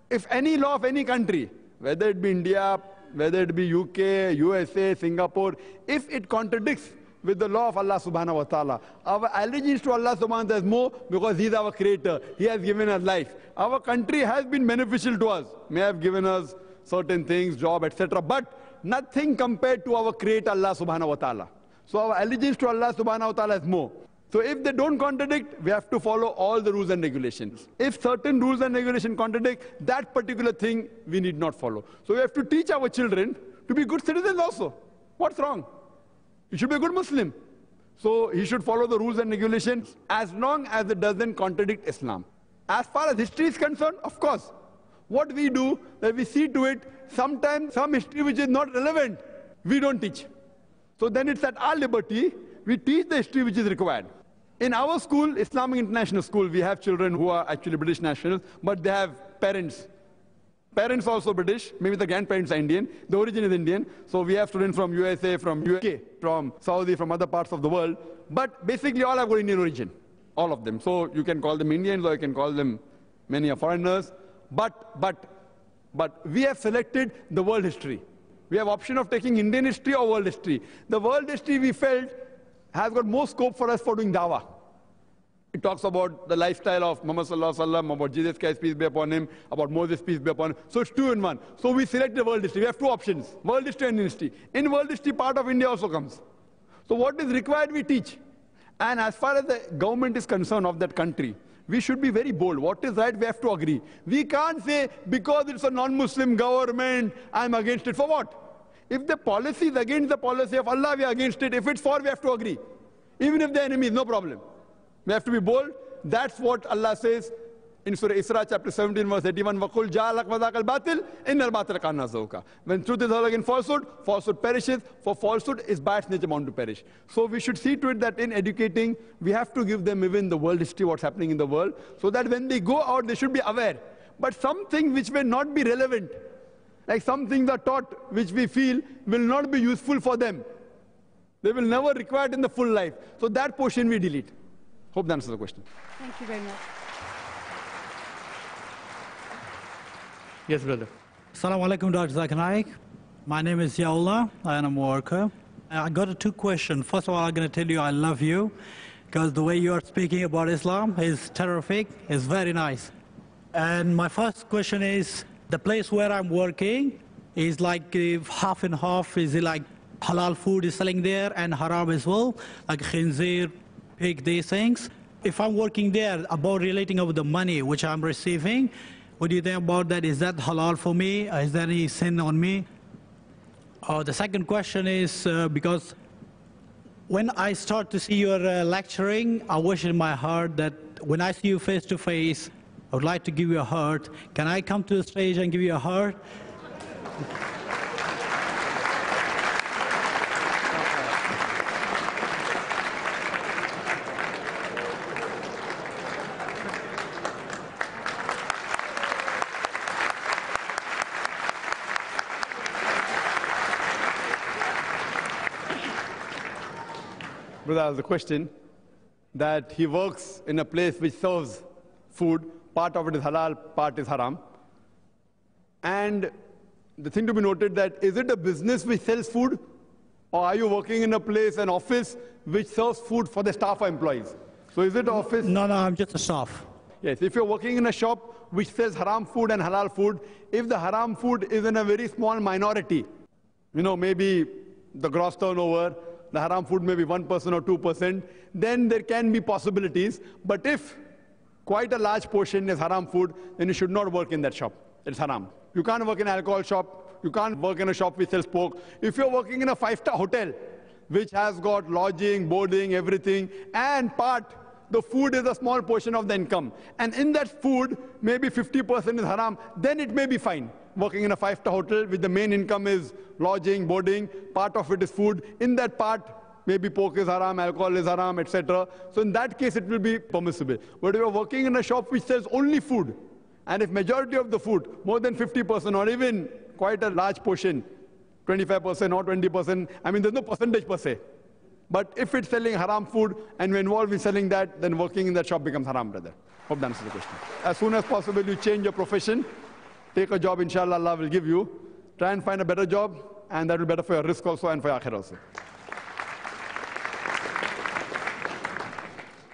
[SPEAKER 1] if any law of any country, whether it be India, whether it be UK, USA, Singapore, if it contradicts with the law of Allah subhanahu wa ta'ala, our allegiance to Allah subhanahu wa ta'ala is more because He is our creator. He has given us life. Our country has been beneficial to us, may have given us certain things, job, etc. But nothing compared to our creator Allah subhanahu wa ta'ala. So our allegiance to Allah subhanahu wa ta'ala is more. So if they don't contradict, we have to follow all the rules and regulations. If certain rules and regulations contradict, that particular thing we need not follow. So we have to teach our children to be good citizens also. What's wrong? You should be a good Muslim. So he should follow the rules and regulations as long as it doesn't contradict Islam. As far as history is concerned, of course, what we do, that we see to it, sometimes some history which is not relevant, we don't teach. So then it's at our liberty, we teach the history which is required. In our school, Islamic International School, we have children who are actually British nationals, but they have parents. Parents also British, maybe the grandparents are Indian, the origin is Indian. So we have students from USA, from UK, from Saudi, from other parts of the world. But basically all have got Indian origin, all of them. So you can call them Indians or you can call them many are foreigners. But we have selected the world history. We have option of taking Indian history or world history. The world history we felt has got more scope for us for doing dawah. It talks about the lifestyle of Muhammad sallallahu alaihi wasallam, about Jesus Christ, peace be upon him, about Moses, peace be upon him. So it's 2 in 1. So we select the world history. We have 2 options, world history and Indian history. In world history, part of India also comes. So what is required, we teach. And as far as the government is concerned of that country, we should be very bold. What is right, we have to agree. We can't say, because it's a non-Muslim government, I'm against it. For what? If the policy is against the policy of Allah, we are against it. If it's for, we have to agree. Even if the enemy is, no problem. We have to be bold. That's what Allah says in Surah Isra, chapter 17, verse 81. وَقُلْ جَعَلَكْ وَذَاكَ الْبَاطِلِ إِنَّ الْبَاطِلَ كَانَ زَهُوقًا. When truth is held against falsehood, falsehood perishes. For falsehood is by its nature bound to perish. So we should see to it that in educating, we have to give them even the world history, what's happening in the world, so that when they go out, they should be aware. But some things which may not be relevant, like some things are taught which we feel will not be useful for them. They will never require it in the full life. So that portion we delete. Hope that answers the question.
[SPEAKER 9] Thank you very much.
[SPEAKER 4] Yes, brother.
[SPEAKER 10] Assalamu alaikum, Dr. Zakir Naik. My name is Yaullah, and I'm a worker. I got 2 questions. First of all, I'm going to tell you I love you, because the way you are speaking about Islam is terrific, it's very nice. And my first question is, the place where I'm working is like half and half. Is it like halal food is selling there and haram as well, like khinzir, pig, these things? If I'm working there, about relating over the money which I'm receiving, what do you think about that? Is that halal for me? Is there any sin on me? The second question is, because when I start to see your lecturing, I wish in my heart that when I see you face to face, I would like to give you a heart. Can I come to the stage and give you a heart?
[SPEAKER 1] Brother asked the question that he works in a place which serves food. Part of it is halal, part is haram. And the thing to be noted that, is it a business which sells food? Or are you working in a place, an office, which serves food for the staff or employees? So is it an office?
[SPEAKER 10] No, I'm just a staff.
[SPEAKER 1] Yes, if you're working in a shop which sells haram food and halal food, if the haram food is in a very small minority, maybe the gross turnover, the haram food may be 1% or 2%, then there can be possibilities. But if quite a large portion is haram food, then you should not work in that shop. It's haram. You can't work in an alcohol shop. You can't work in a shop which sells pork. If you're working in a 5-star hotel, which has got lodging, boarding, everything, and the food is a small portion of the income, and in that food, maybe 50% is haram, then it may be fine. Working in a 5-star hotel, with the main income is lodging, boarding, part of it is food. In that part, maybe pork is haram, alcohol is haram, etc. So in that case, it will be permissible. But if you're working in a shop which sells only food, and if majority of the food, more than 50% or even quite a large portion, 25% or 20%, I mean, there's no percentage per se. But if it's selling haram food and we're involved in selling that, then working in that shop becomes haram, brother. Hope that answers the question. As soon as possible, you change your profession. Take a job, inshallah, Allah will give you. Try and find a better job, and that will be better for your risk also and for your akhirah also.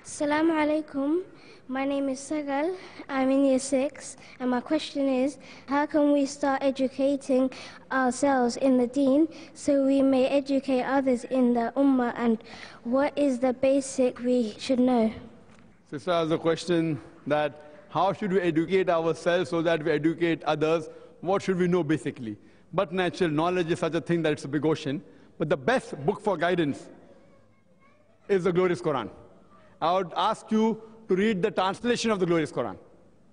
[SPEAKER 11] Assalamu alaikum. My name is Sagal. I'm in year 6, and my question is, how can we start educating ourselves in the deen so we may educate others in the ummah, and what is the basic we should know?
[SPEAKER 1] Sister has a question that how should we educate ourselves so that we educate others? What should we know basically? But natural knowledge is such a thing that it's a big ocean. But the best book for guidance is the glorious Quran. I would ask you to read the translation of the glorious Quran.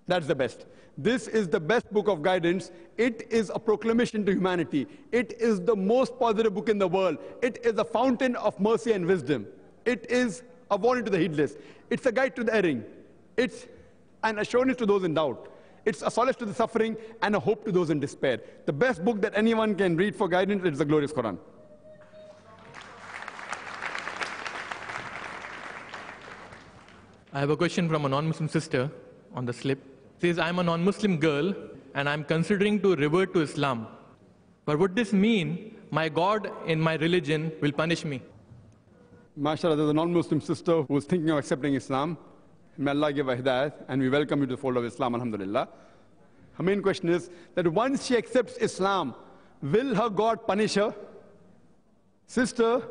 [SPEAKER 1] That's the best. This is the best book of guidance. It is a proclamation to humanity. It is the most positive book in the world. It is a fountain of mercy and wisdom. It is a warning to the heedless. It's a guide to the erring. It's an assurance to those in doubt. It's a solace to the suffering and a hope to those in despair. The best book that anyone can read for guidance is the glorious Quran.
[SPEAKER 4] I have a question from a non-Muslim sister on the slip. It says, I'm a non-Muslim girl and I'm considering to revert to Islam. But would this mean my God in my religion will punish me?
[SPEAKER 1] MashaAllah, there's a non-Muslim sister who is thinking of accepting Islam. May Allah give her hidayat, and we welcome you to the fold of Islam, alhamdulillah. Her main question is that once she accepts Islam, will her God punish her? Sister,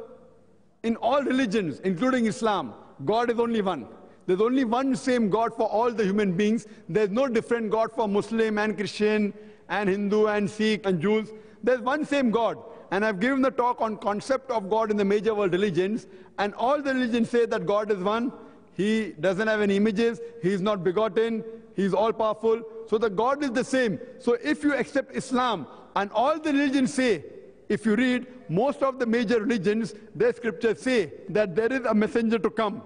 [SPEAKER 1] in all religions, including Islam, God is only one. There's only one same God for all the human beings. There's no different God for Muslim and Christian and Hindu and Sikh and Jews. There's one same God. And I've given the talk on concept of God in the major world religions, and all the religions say that God is one. He doesn't have any images. He's not begotten. He's all-powerful. So the God is the same. So if you accept Islam, and all the religions say, if you read most of the major religions, their scriptures say that there is a messenger to come,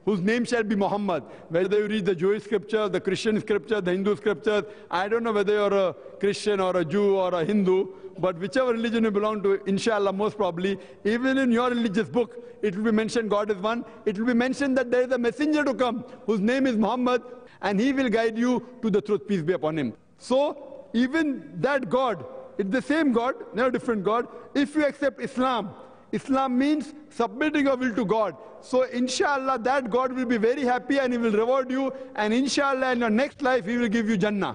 [SPEAKER 1] whose name shall be Muhammad. Whether you read the Jewish scripture, the Christian scripture, the Hindu scriptures, I don't know whether you're a Christian or a Jew or a Hindu, but whichever religion you belong to, inshallah, most probably, even in your religious book, it will be mentioned God is one. It will be mentioned that there is a messenger to come, whose name is Muhammad, and he will guide you to the truth, peace be upon him. So, even that God, it's the same God, no different God. If you accept Islam, Islam means submitting your will to God. So inshallah, that God will be very happy and he will reward you, and inshallah in your next life he will give you Jannah.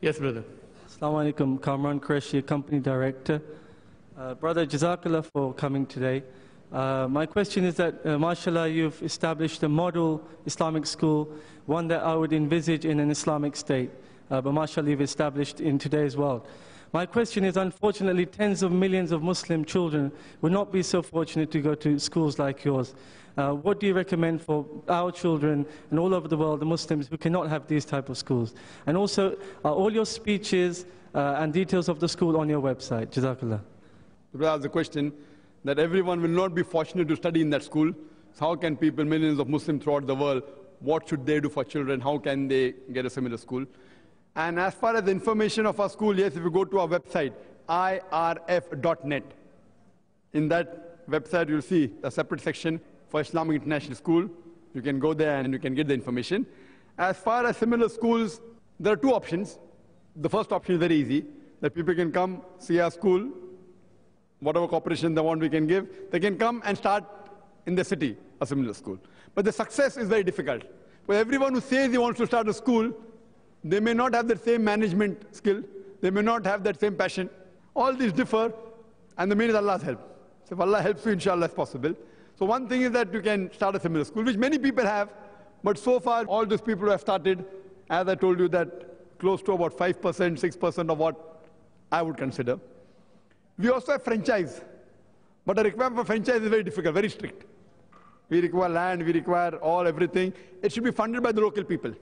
[SPEAKER 4] Yes, brother.
[SPEAKER 12] Assalamu alaikum, Kamran Qureshi, Company Director. Brother, Jazakallah for coming today. My question is that, mashallah, you've established a model Islamic school, one that I would envisage in an Islamic state, but mashallah, you've established in today's world. My question is, unfortunately, tens of millions of Muslim children will not be so fortunate to go to schools like yours. What do you recommend for our children and all over the world, the Muslims who cannot have these type of schools? And also, all your speeches and details of the school on your website. Jazakallah.
[SPEAKER 1] The question that everyone will not be fortunate to study in that school. So how can people, millions of Muslims throughout the world, what should they do for children? How can they get a similar school? And as far as the information of our school, yes, if you go to our website, irf.net, in that website you'll see a separate section for Islamic International School. You can go there and you can get the information. As far as similar schools, there are two options. The first option is very easy. that people can come, see our school, whatever cooperation they want we can give. They can come and start in the city, a similar school. But the success is very difficult. For everyone who says he wants to start a school, they may not have the same management skill. They may not have that same passion. All these differ, and the main is Allah's help. So if Allah helps you, inshallah, it's possible. So one thing is that you can start a similar school, which many people have, but so far, all those people who have started, as I told you, that close to about 5%, 6% of what I would consider. We also have franchise, but the requirement for franchise is very difficult, very strict. We require land, we require everything. It should be funded by the local people.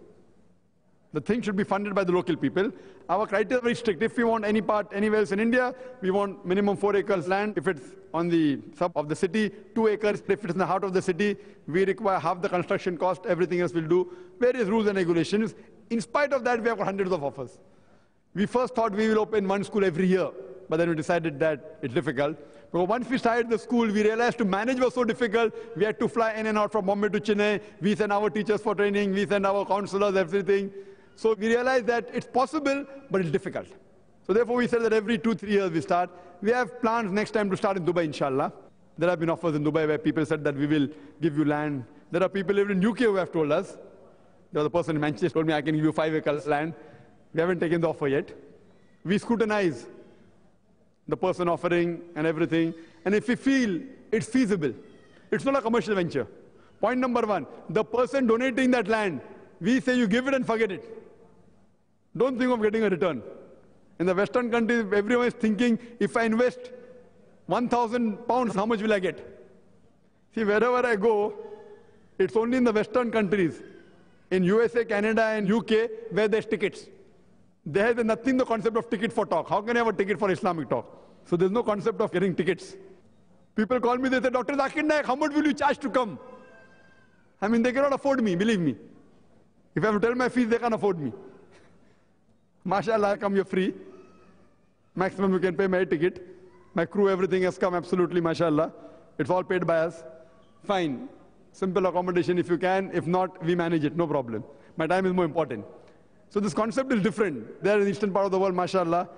[SPEAKER 1] The thing should be funded by the local people. Our criteria is very strict. If we want any part anywhere else in India, we want minimum 4 acres land. If it's on the sub of the city, 2 acres. If it's in the heart of the city, we require half the construction cost. Everything else will do. Various rules and regulations. In spite of that, we have got hundreds of offers. We first thought we will open one school every year, but then we decided that it's difficult. But once we started the school, we realized to manage was so difficult. We had to fly in and out from Bombay to Chennai. We send our teachers for training. We send our counselors, everything. So we realized that it's possible, but it's difficult. So therefore we said that every 2-3 years we start. We have plans next time to start in Dubai, inshallah. There have been offers in Dubai where people said that we will give you land. There are people living in UK who have told us. There was a person in Manchester told me I can give you 5 acres land. We haven't taken the offer yet. We scrutinize the person offering and everything. And if we feel it's feasible, it's not a commercial venture. Point number 1, the person donating that land, we say you give it and forget it. Don't think of getting a return. In the Western countries, everyone is thinking, if I invest 1,000 pounds, how much will I get? See, wherever I go, it's only in the Western countries, in USA, Canada, and UK, where there's tickets. There is nothing the concept of ticket for talk. How can I have a ticket for Islamic talk? So there's no concept of getting tickets. People call me, they say, Dr. Zakir Naik, how much will you charge to come? I mean, they cannot afford me, believe me. If I have to tell my fees, they can't afford me. MashaAllah, I come here free. Maximum you can pay my ticket. My crew, everything has come absolutely, MashaAllah. It's all paid by us. Fine. Simple accommodation if you can. If not, we manage it, no problem. My time is more important. So this concept is different. There in the eastern part of the world, MashaAllah,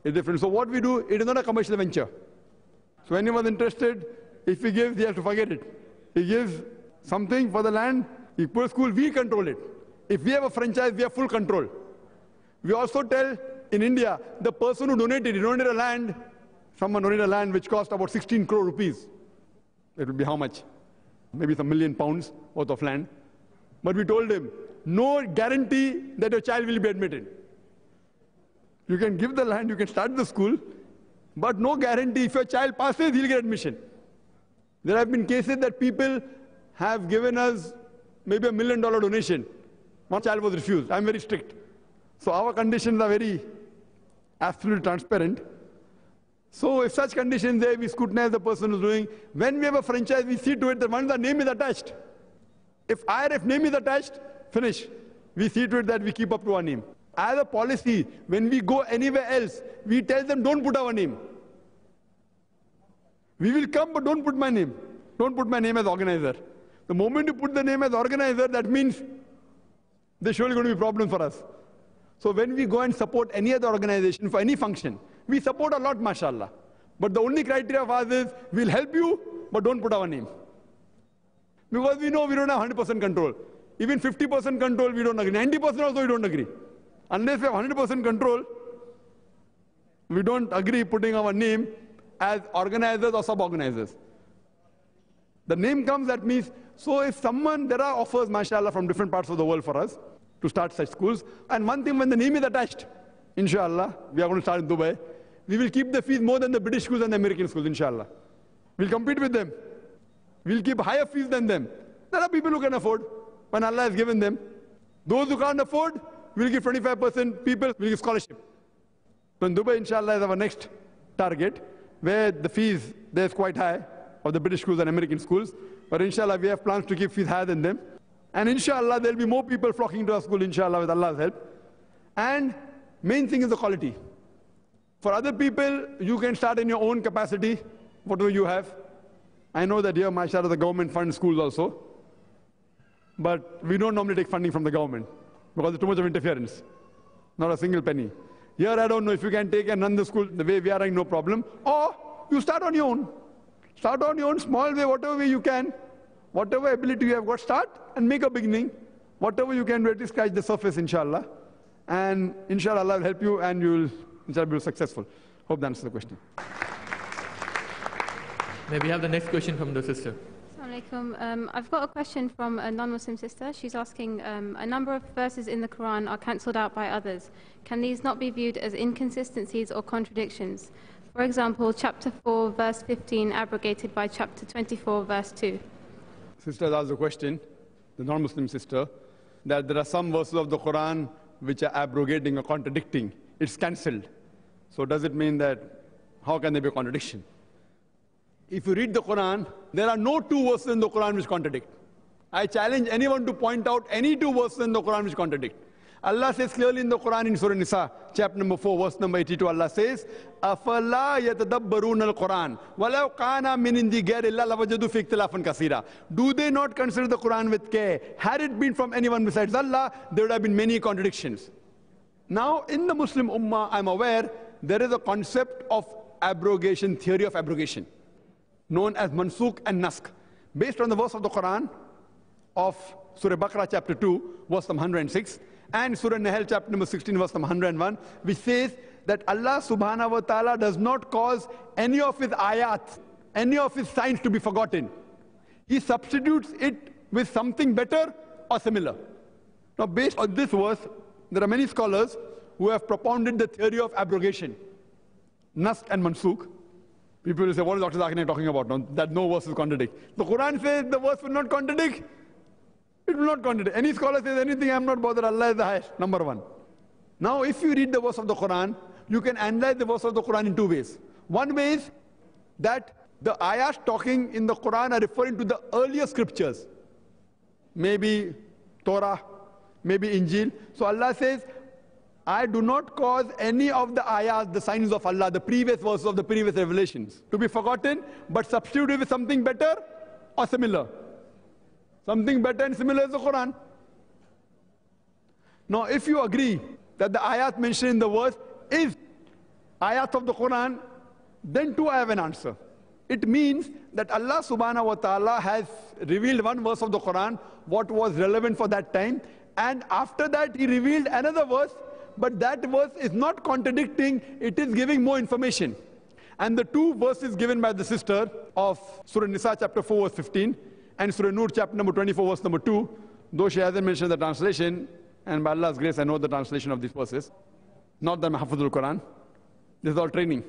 [SPEAKER 1] is different. So what we do, it is not a commercial venture. So anyone interested, if he gives, he has to forget it. He gives something for the land, he puts school, we control it. If we have a franchise, we have full control. We also tell, in India, the person who donated, he donated a land, someone donated a land which cost about 16 crore rupees. It would be how much? Maybe some £1 million worth of land. But we told him, no guarantee that your child will be admitted. You can give the land, you can start the school, but no guarantee if your child passes, he'll get admission. There have been cases that people have given us maybe $1 million donation. One child was refused. I'm very strict. So our conditions are very absolutely transparent. So if such conditions there, we scrutinize the person who's doing. When we have a franchise, we see to it that once the name is attached. If IRF name is attached, finish. We see to it that we keep up to our name. As a policy, when we go anywhere else, we tell them don't put our name. We will come, but don't put my name. Don't put my name as organizer. The moment you put the name as organizer, that means there's surely going to be problems for us. So when we go and support any other organization for any function, we support a lot, mashallah. But the only criteria of ours is, we'll help you, but don't put our name. Because we know we don't have 100% control. Even 50% control, we don't agree. 90% also, we don't agree. Unless we have 100% control, we don't agree putting our name as organizers or sub-organizers. The name comes, that means, so if someone, there are offers, mashallah, from different parts of the world for us to start such schools. And one thing, when the name is attached, inshallah, we are going to start in Dubai, we will keep the fees more than the British schools and the American schools, inshallah. We'll compete with them. We'll keep higher fees than them. There are people who can afford, when Allah has given them. Those who can't afford, we'll give 25% people, we'll give scholarship. So in Dubai, inshallah, is our next target, where the fees, there's quite high, of the British schools and American schools. But inshallah, we have plans to keep fees higher than them. And inshallah, there'll be more people flocking to our school, inshallah, with Allah's help. And main thing is the quality. For other people, you can start in your own capacity, whatever you have. I know that here, mashallah, the government funds schools also. But we don't normally take funding from the government, because there's too much of interference. Not a single penny. Here, I don't know if you can take and run the school the way we are running, no problem. Or you start on your own. Start on your own, small way, whatever way you can. Whatever ability you have got, start and make a beginning. Whatever you can do, at least scratch the surface, inshallah. And inshallah, Allah will help you and you will, inshallah, be successful. Hope that answers the question.
[SPEAKER 4] May we have the next question from the sister?
[SPEAKER 13] Assalamualaikum. I've got a question from a non-Muslim sister. She's asking, a number of verses in the Quran are cancelled out by others. Can these not be viewed as inconsistencies or contradictions? For example, chapter 4, verse 15, abrogated by chapter 24, verse 2.
[SPEAKER 1] Sister asked the question, the non-Muslim sister, that there are some verses of the Quran which are abrogating or contradicting. It's cancelled. So does it mean that, how can there be a contradiction? If you read the Quran, there are no two verses in the Quran which contradict. I challenge anyone to point out any two verses in the Quran which contradict. Allah says clearly in the Quran in Surah Nisa, chapter number 4, verse number 82, Allah says, أَفَلَا يَتَدَبَّرُونَ الْقُرْآنَ وَلَوْ كَانَ مِنْ عِنْدِ غَيْرِ اللَّهِ لَوَجَدُوا فِيهِ اخْتِلَافًا كَثِيرًا. Do they not consider the Quran with care? Had it been from anyone besides Allah, there would have been many contradictions. Now, in the Muslim Ummah, I'm aware, there is a concept of abrogation, theory of abrogation, known as Mansukh and Naskh, based on the verse of the Quran of Surah Baqarah chapter 2, verse number 106, and Surah Nahl chapter number 16, verse number 101, which says that Allah subhanahu wa ta'ala does not cause any of his ayat, any of his signs to be forgotten. He substitutes it with something better or similar. Now, based on this verse, there are many scholars who have propounded the theory of abrogation, Naskh and Mansukh. People will say, what is Dr. Zakir Naik talking about now? That no verse will contradict. The Quran says the verse will not contradict. It will not contradict. Any scholar says anything, I am not bothered. Allah is the highest, number one. Now, if you read the verse of the Quran, you can analyze the verse of the Quran in two ways. One way is that the ayahs talking in the Quran are referring to the earlier scriptures. Maybe Torah, maybe Injil. So Allah says, I do not cause any of the ayahs, the signs of Allah, the previous verses of the previous revelations, to be forgotten, but substitute it with something better or similar. Something better and similar is the Quran. Now, if you agree that the ayat mentioned in the verse is ayat of the Quran, then too I have an answer. It means that Allah subhanahu wa ta'ala has revealed one verse of the Quran, what was relevant for that time, and after that he revealed another verse, but that verse is not contradicting, it is giving more information. And the two verses given by the sister of Surah Nisa chapter 4 verse 15 and Surah Nur chapter number 24 verse number 2, though she hasn't mentioned the translation, and by Allah's grace I know the translation of these verses, not that I'm Hafizul Quran. This is all training.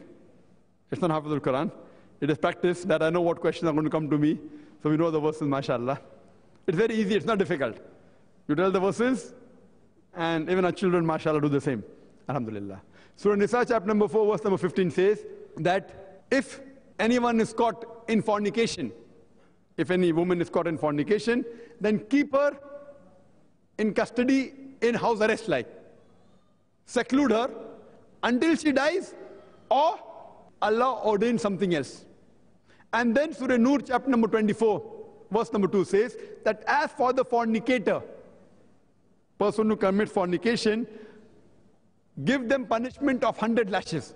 [SPEAKER 1] It's not Hafizul Quran. It is practice that I know what questions are going to come to me, so we know the verses, mashallah. It's very easy, it's not difficult. You tell the verses, and even our children, mashallah, do the same. Alhamdulillah. Surah Nisa chapter number 4 verse number 15 says that if anyone is caught in fornication, if any woman is caught in fornication, then keep her in custody in house arrest like. Seclude her until she dies or Allah ordains something else. And then Surah Nur chapter number 24 verse number 2 says that as for the fornicator, person who commits fornication, give them punishment of 100 lashes.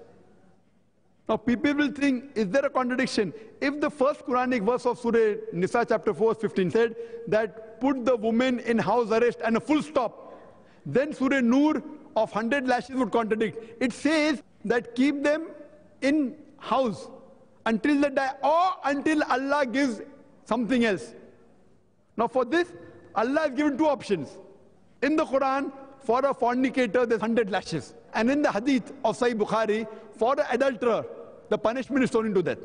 [SPEAKER 1] Now people will think, is there a contradiction? If the first Quranic verse of Surah Nisa chapter 4 15 said that put the woman in house arrest and a full stop, then Surah Nur of 100 lashes would contradict. It says that keep them in house until they die or until Allah gives something else. Now for this, Allah has given two options. In the Quran, for a fornicator, there's 100 lashes. And in the hadith of Sahih Bukhari, for the adulterer, the punishment is thrown into death.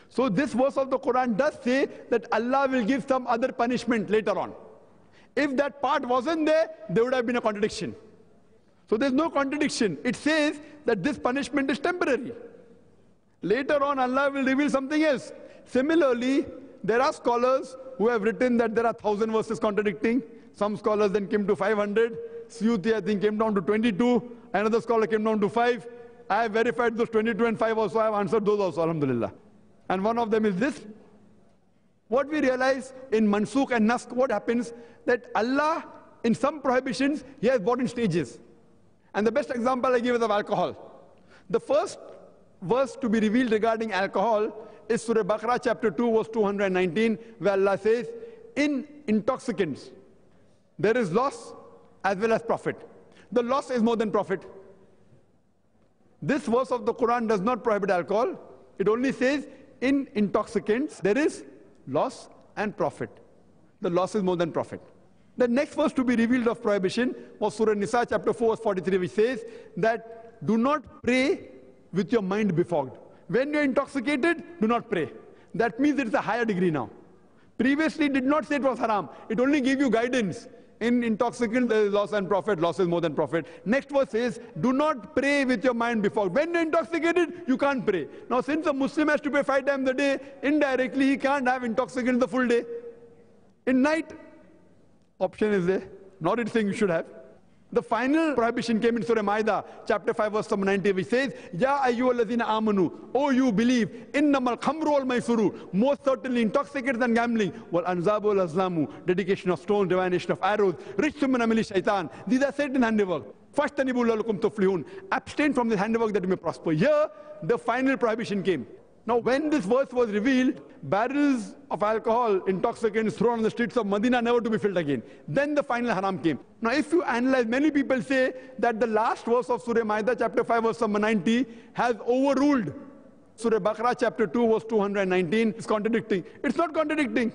[SPEAKER 1] So this verse of the Quran does say that Allah will give some other punishment later on. If that part wasn't there, there would have been a contradiction. So there's no contradiction. It says that this punishment is temporary. Later on, Allah will reveal something else. Similarly, there are scholars who have written that there are 1,000 verses contradicting. Some scholars then came to 500. Suyuti, I think, came down to 22. Another scholar came down to 5. I have verified those 22 and 5 also. I have answered those also, alhamdulillah. And one of them is this. What we realize in Mansukh and Naskh, what happens, that Allah, in some prohibitions, He has brought in stages. And the best example I give is of alcohol. The first verse to be revealed regarding alcohol is Surah Baqarah chapter 2 verse 219, where Allah says, in intoxicants, there is loss as well as profit. The loss is more than profit. This verse of the Quran does not prohibit alcohol. It only says, in intoxicants, there is loss and profit. The loss is more than profit. The next verse to be revealed of prohibition was Surah Nisa chapter 4 verse 43, which says that do not pray with your mind befogged. When you're intoxicated, do not pray. That means it's a higher degree now. Previously, it did not say it was haram. It only gave you guidance. In intoxicant, there is loss and profit. Loss is more than profit. Next verse says, do not pray with your mind befogged. When you're intoxicated, you can't pray. Now, since a Muslim has to pray 5 times a day, indirectly, he can't have intoxicant the full day. In night, option is there. Not it's saying you should have. The final prohibition came in Surah Ma'idah, chapter 5, verse 90, which says, Ya ayyuhalladhina amanu, oh you believe, innamal khamru wal maisuru, most certainly intoxicants and gambling, wal anzabu wal azlamu, dedication of stones, divination of arrows, rijsum min amali shaitan. These are Satan's handiwork. Fashtanibu la'allakum tuflihun. Abstain from this handiwork that you may prosper. Here, the final prohibition came. Now, when this verse was revealed, barrels of alcohol, intoxicants thrown on the streets of Medina, never to be filled again. Then the final haram came. Now, if you analyze, many people say that the last verse of Surah Ma'idah, chapter 5, verse 90, has overruled Surah Baqarah, chapter 2, verse 219. It's contradicting. It's not contradicting.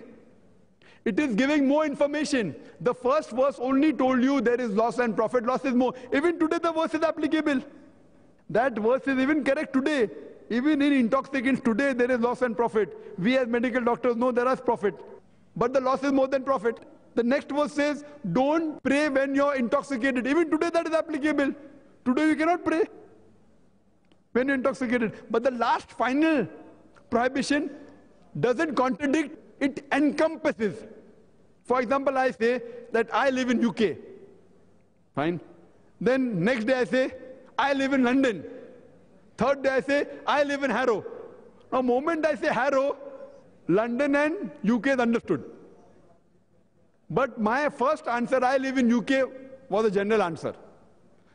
[SPEAKER 1] It is giving more information. The first verse only told you there is loss and profit. Loss is more. Even today, the verse is applicable. That verse is even correct today. Even in intoxicants today, there is loss and profit. We as medical doctors know there is profit. But the loss is more than profit. The next verse says, don't pray when you're intoxicated. Even today that is applicable. Today you cannot pray when you're intoxicated. But the last final prohibition doesn't contradict, it encompasses. For example, I say that I live in UK. Fine. Then next day I say, I live in London. Third day I say, I live in Harrow. Now, the moment I say Harrow, London and UK is understood. But my first answer, I live in UK, was a general answer.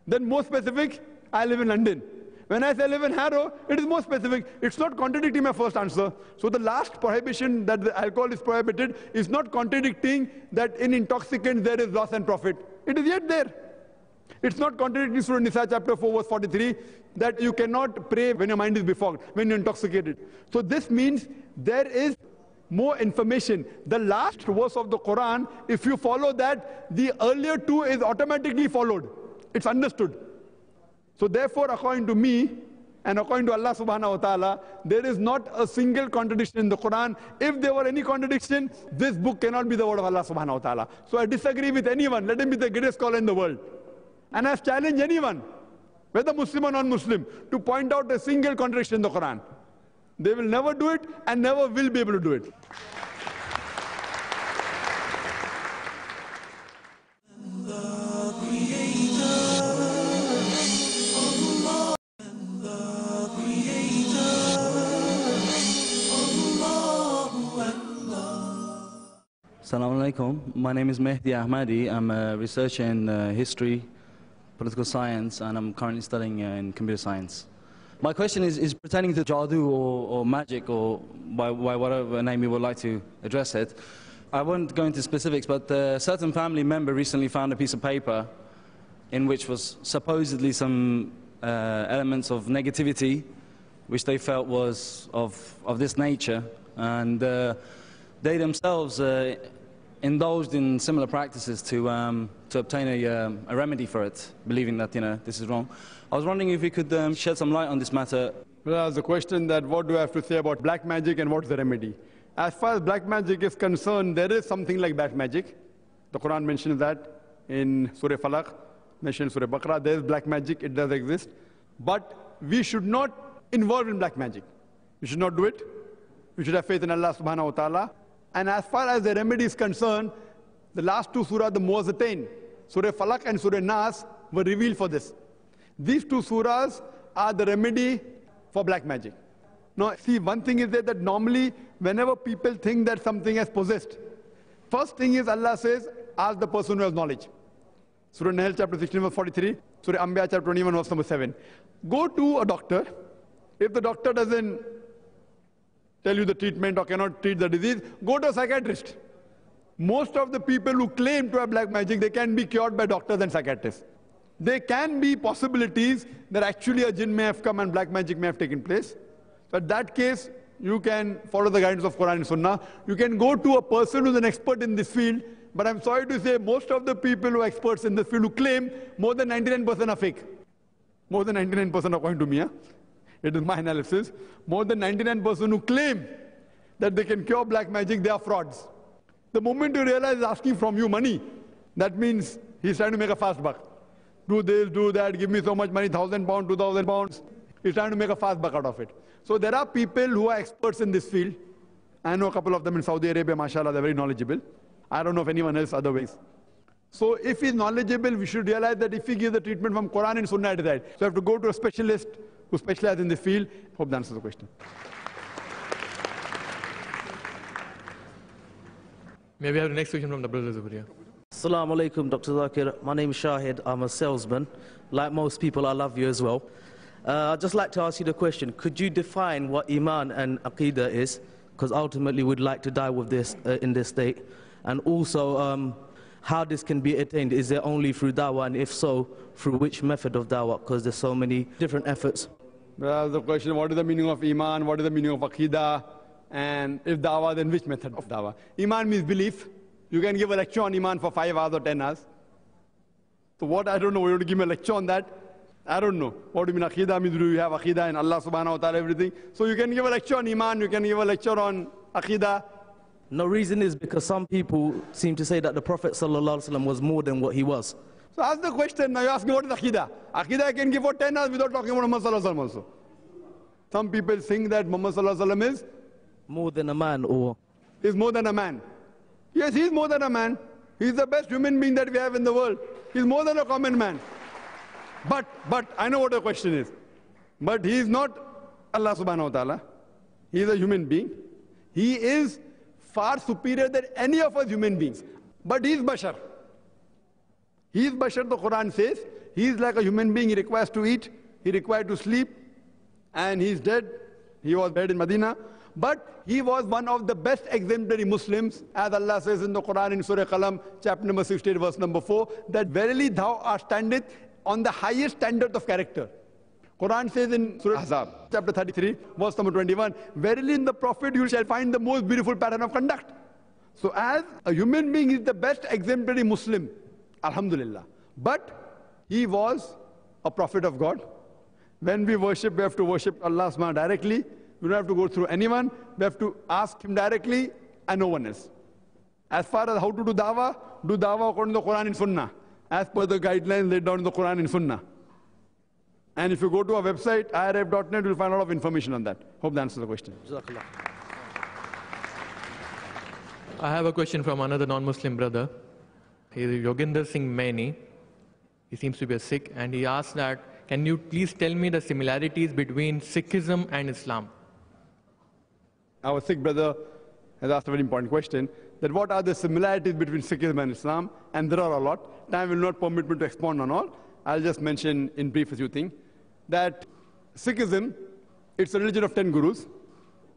[SPEAKER 1] Then more specific, I live in London. When I say I live in Harrow, it is more specific. It's not contradicting my first answer. So the last prohibition that the alcohol is prohibited is not contradicting that in intoxicants there is loss and profit. It is yet there. It's not contradicting Surah Nisa chapter 4 verse 43 that you cannot pray when your mind is befogged, when you're intoxicated. So this means there is more information. The last verse of the Quran, if you follow that, the earlier two is automatically followed. It's understood. So therefore, according to me, and according to Allah subhanahu wa ta'ala, there is not a single contradiction in the Quran. If there were any contradiction, this book cannot be the word of Allah subhanahu wa ta'ala. So I disagree with anyone, let him be the greatest scholar in the world. And I've challenged anyone, whether Muslim or non-Muslim, to point out a single contradiction in the Quran. They will never do it and never will be able to do it.
[SPEAKER 14] Assalamu alaikum. My name is Mehdi Ahmadi. I'm a researcher in history, political science, and I'm currently studying in computer science. My question is pertaining to Jadoo or magic, or by whatever name you would like to address it. I won't go into specifics, but a certain family member recently found a piece of paper in which was supposedly some elements of negativity, which they felt was of this nature, and they themselves indulged in similar practices to obtain a remedy for it, believing that, this is wrong. I was wondering if you could shed some light on this matter.
[SPEAKER 1] Well, there's a question that what do I have to say about black magic and what's the remedy? As far as black magic is concerned, there is something like black magic. The Quran mentions that in Surah Falaq, mentioned Surah Baqarah. There is black magic, it does exist. But we should not involve in black magic. We should not do it. We should have faith in Allah subhanahu wa ta'ala. And as far as the remedy is concerned, the last two surahs, the Muwazzatain, Surah Falaq and Surah Nas, were revealed for this. These two surahs are the remedy for black magic. Now, see, one thing is that normally, whenever people think that something is possessed, first thing is Allah says, ask the person who has knowledge. Surah Nahl chapter 16 verse 43, Surah Anbiya chapter 21 verse number 7. Go to a doctor. If the doctor doesn't tell you the treatment or cannot treat the disease, go to a psychiatrist. Most of the people who claim to have black magic, they can be cured by doctors and psychiatrists. There can be possibilities that actually a jinn may have come and black magic may have taken place. So at that case, you can follow the guidance of Quran and Sunnah. You can go to a person who's an expert in this field, but I'm sorry to say most of the people who are experts in this field who claim, more than 99% are fake. More than 99% according to me. It is my analysis. More than 99% who claim that they can cure black magic, they are frauds. The moment you realize he's asking from you money, that means he's trying to make a fast buck. Do this, do that, give me so much money, 1,000 pounds, 2,000 pounds. He's trying to make a fast buck out of it. So there are people who are experts in this field. I know a couple of them in Saudi Arabia, mashallah, they're very knowledgeable. I don't know if anyone else otherwise. So if he's knowledgeable, we should realize that if he gives the treatment from Quran and Sunnah, it is right. So you have to go to a specialist who specializes in this field. Hope that answers the question.
[SPEAKER 4] May we have the next question from the brothers over here?
[SPEAKER 15] Assalamu alaikum, Dr. Zakir. My name is Shahid. I'm a salesman. Like most people, I love you as well. I'd just like to ask you the question. Could you define what Iman and Aqidah is? Because ultimately we'd like to die with this in this state. And also, how this can be attained. Is it only through dawah? And if so, through which method of dawah? Because there's so many different efforts.
[SPEAKER 1] The question, what is the meaning of Iman? What is the meaning of Aqidah? And if dawah, then which method of dawah? Iman means belief. You can give a lecture on Iman for 5 hours or 10 hours. So what, I don't know, you want to give me a lecture on that? I don't know. What do you mean Aqidah means? Do you have Aqidah and Allah subhanahu wa ta'ala, everything? So you can give a lecture on Iman, you can give a lecture on Aqidah.
[SPEAKER 15] No, reason is because some people seem to say that the Prophet ﷺ was more than what he was.
[SPEAKER 1] So ask the question, now you ask me what is Aqidah? Aqidah I can give for 10 hours without talking about Muhammad sallallahu alaihi wasallam also. Some people think that Muhammad sallallahu alaihi wasallam is
[SPEAKER 15] more than a man, or
[SPEAKER 1] is more than a man. Yes, he's more than a man. He's the best human being that we have in the world. He's more than a common man. But I know what the question is. But he is not Allah subhanahu wa ta'ala. He is a human being. He is far superior than any of us human beings. But he is Bashar. He is Bashar, the Quran says. He is like a human being. He requires to eat. He requires to sleep. And he is dead. He was dead in Medina. But he was one of the best exemplary Muslims, as Allah says in the Quran in Surah Qalam, chapter number 68, verse number 4, that verily thou art standeth on the highest standard of character. Quran says in Surah Ahzab, chapter 33, verse number 21, verily in the Prophet you shall find the most beautiful pattern of conduct. So as a human being, he is the best exemplary Muslim, alhamdulillah. But he was a prophet of God. When we worship, we have to worship Allah subhanahu directly. We don't have to go through anyone. We have to ask him directly and no one else. As far as how to do dawah according to the Quran and Sunnah, as per the guidelines laid down in the Quran and Sunnah. And if you go to our website, irf.net, you'll find a lot of information on that. Hope that answers the question.
[SPEAKER 4] I have a question from another non-Muslim brother. He is Yoginder Singh Maini. He seems to be a Sikh, and he asks that, can you please tell me the similarities between Sikhism and Islam?
[SPEAKER 1] Our Sikh brother has asked a very important question, that what are the similarities between Sikhism and Islam? And there are a lot. Time will not permit me to expound on all. I'll just mention in brief a few things. That Sikhism, it's a religion of 10 gurus,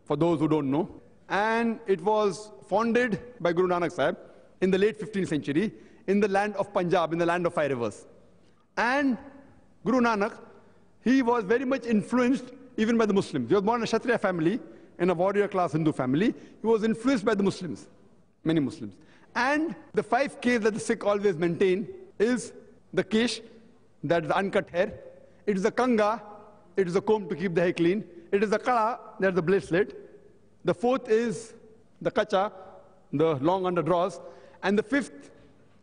[SPEAKER 1] for those who don't know. And it was founded by Guru Nanak Sahib in the late 15th century in the land of Punjab, in the land of 5 rivers. And Guru Nanak, he was very much influenced even by the Muslims. He was born in a Kshatriya family, in a warrior class Hindu family. He was influenced by the Muslims, many Muslims. And the 5 Ks that the Sikh always maintain is the kesh, that is the uncut hair. It is the kanga, it is the comb to keep the hair clean. It is the kala, that is the bracelet. The 4th is the kacha, the long underdraws. And the 5th,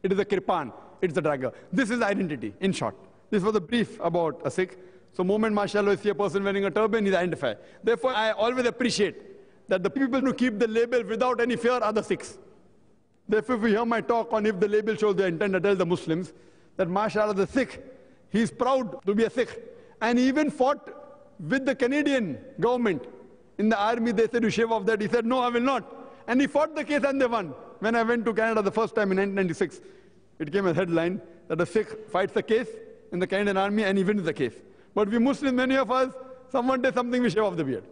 [SPEAKER 1] it is the kirpan, it is the dagger. This is identity, in short. This was a brief about a Sikh. So moment, mashallah, you see a person wearing a turban, he's identified. Therefore, I always appreciate that the people who keep the label without any fear are the Sikhs. Therefore, if you hear my talk on if the label shows the intent to tell the Muslims that mashallah, the Sikh, he is proud to be a Sikh. And he even fought with the Canadian government. In the army, they said, you shave off that. He said, no, I will not. And he fought the case and they won. When I went to Canada the first time in 1996, it came as headline that a Sikh fights a case in the Canadian Army and he wins the case. But we Muslims, many of us, someone does something, we shave off the beard.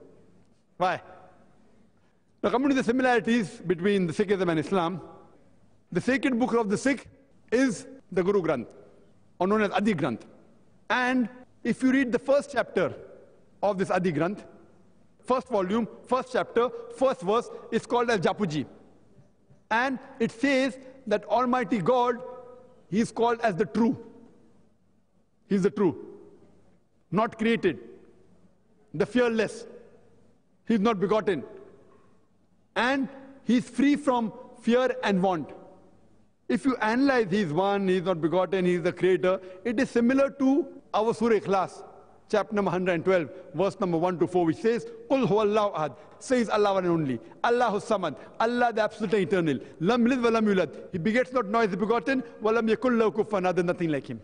[SPEAKER 1] Why? Now coming to the similarities between the Sikhism and Islam, the sacred book of the Sikh is the Guru Granth, or known as Adi Granth. And if you read the first chapter of this Adi Granth, first volume, first chapter, first verse, is called as Japuji. And it says that Almighty God, He is called as the true. He is the true, not created, the fearless. He is not begotten. And He is free from fear and want. If you analyze He is one, He is not begotten, He is the creator, it is similar to our Surah Ikhlas, chapter number 112, verse number 1 to 4, which says, Qul huwallahu ahad, says Allah one and only, Allahu samad, Allah the absolute and eternal, lam yalid wa lam yulad, He begets not nor is He begotten, wa lam yakul lahu kufuwan ahad, nothing like Him.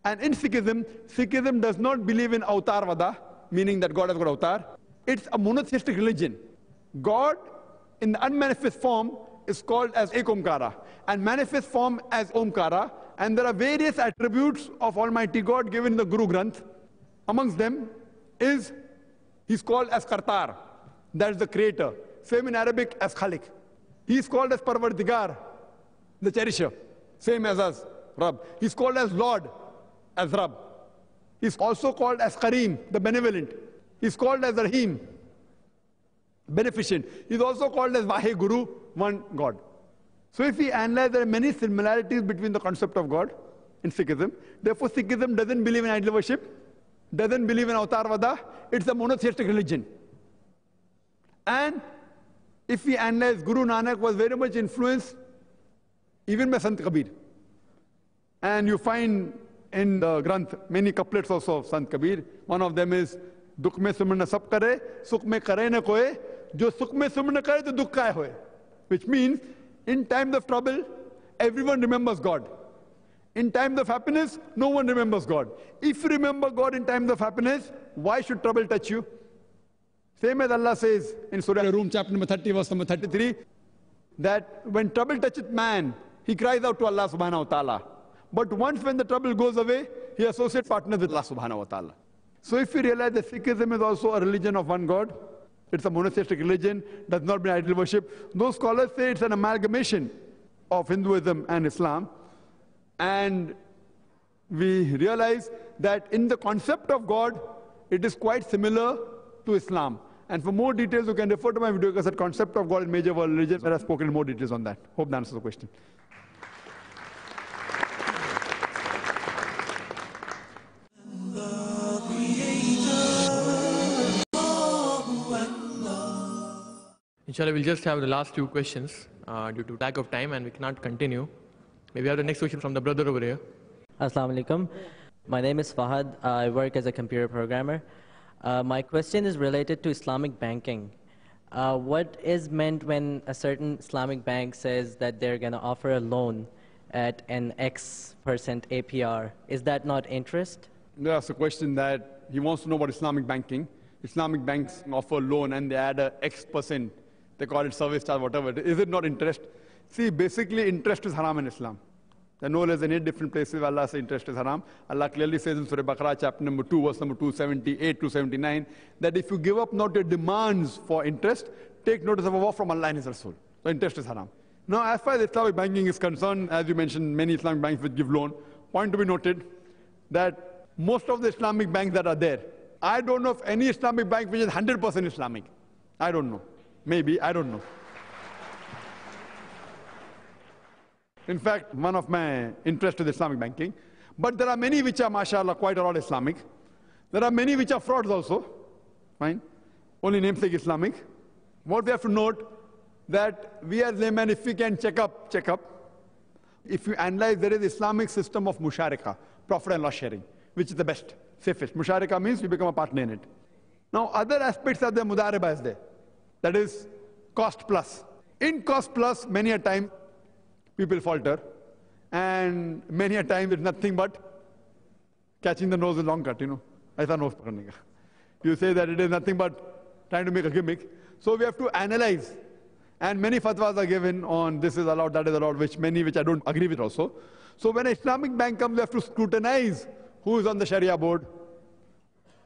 [SPEAKER 1] And in Sikhism, Sikhism does not believe in avatar vada, meaning that God has got avatar. It's a monotheistic religion. God in the unmanifest form is called as Ek Omkara, and manifest form as Omkara, and there are various attributes of Almighty God given in the Guru Granth. Amongst them is, He's called as Kartar, that is the creator. Same in Arabic as Khalik. He's called as Parvardigar, the cherisher, same as us, Rab. He's called as Lord, as Rab. He's also called as Kareem, the benevolent. He's called as Rahim, beneficent. He's also called as Vahe Guru, one God. So if we analyze, there are many similarities between the concept of God in Sikhism. Therefore, Sikhism doesn't believe in idol worship, doesn't believe in avatar vada. It's a monotheistic religion. And if we analyze, Guru Nanak was very much influenced even by Sant Kabir. And you find in the Granth many couplets also of Sant Kabir. One of them is, Dukh mein sumna sab kare, sukh mein kare na koe, jo sukh mein sumna kare to dukh kaye hoye. Which means, in times of trouble, everyone remembers God. In times of happiness, no one remembers God. If you remember God in times of happiness, why should trouble touch you? Same as Allah says in Surah Rum, chapter number 30, verse number 33, that when trouble toucheth man, he cries out to Allah subhanahu wa ta'ala. But once when the trouble goes away, he associates partners with Allah subhanahu wa ta'ala. So if we realize that Sikhism is also a religion of one God, it's a monotheistic religion, does not mean idol worship. Those scholars say it's an amalgamation of Hinduism and Islam. And we realize that in the concept of God, it is quite similar to Islam. And for more details, you can refer to my video cassette, Concept of God in Major World Religions, where I've spoken in more details on that. Hope that answers the question.
[SPEAKER 4] Inshallah, we'll just have the last two questions due to lack of time, and we cannot continue. Maybe we have the next question from the brother over here.
[SPEAKER 16] Assalamu alaikum. My name is Fahad. I work as a computer programmer. My question is related to Islamic banking. What is meant when a certain Islamic bank says that they're going to offer a loan at an X% APR? Is that not interest?
[SPEAKER 1] That's a question that he wants to know about Islamic banking. Islamic banks offer loan and they add a X%. They call it service charge, whatever. Is it not interest? See, basically, interest is haram in Islam. There are no less than 8 different places where Allah says interest is haram. Allah clearly says in Surah Baqarah, chapter number 2, verse number 278 to 79, that if you give up not your demands for interest, take notice of a war from Allah and His Rasul. So interest is haram. Now, as far as Islamic banking is concerned, as you mentioned, many Islamic banks which give loan. Point to be noted that most of the Islamic banks that are there, I don't know of any Islamic bank which is 100% Islamic. I don't know. Maybe, I don't know. In fact, one of my interests is Islamic banking. But there are many which are, mashallah, quite a lot Islamic. There are many which are frauds also. Fine. Only namesake Islamic. What we have to note, that we as laymen, if we can check up. If you analyze, there is Islamic system of musharika, profit and loss sharing, which is the best, safest. Musharika means you become a partner in it. Now, other aspects are there, mudareba is there. That is cost plus. In cost plus, many a time, people falter. And many a time, it's nothing but catching the nose with long cut, Aisa nose pakarne ka. You say that it is nothing but trying to make a gimmick. So we have to analyze. And many fatwas are given on this is allowed, that is allowed, which I don't agree with also. So when an Islamic bank comes, they have to scrutinize who is on the Sharia board.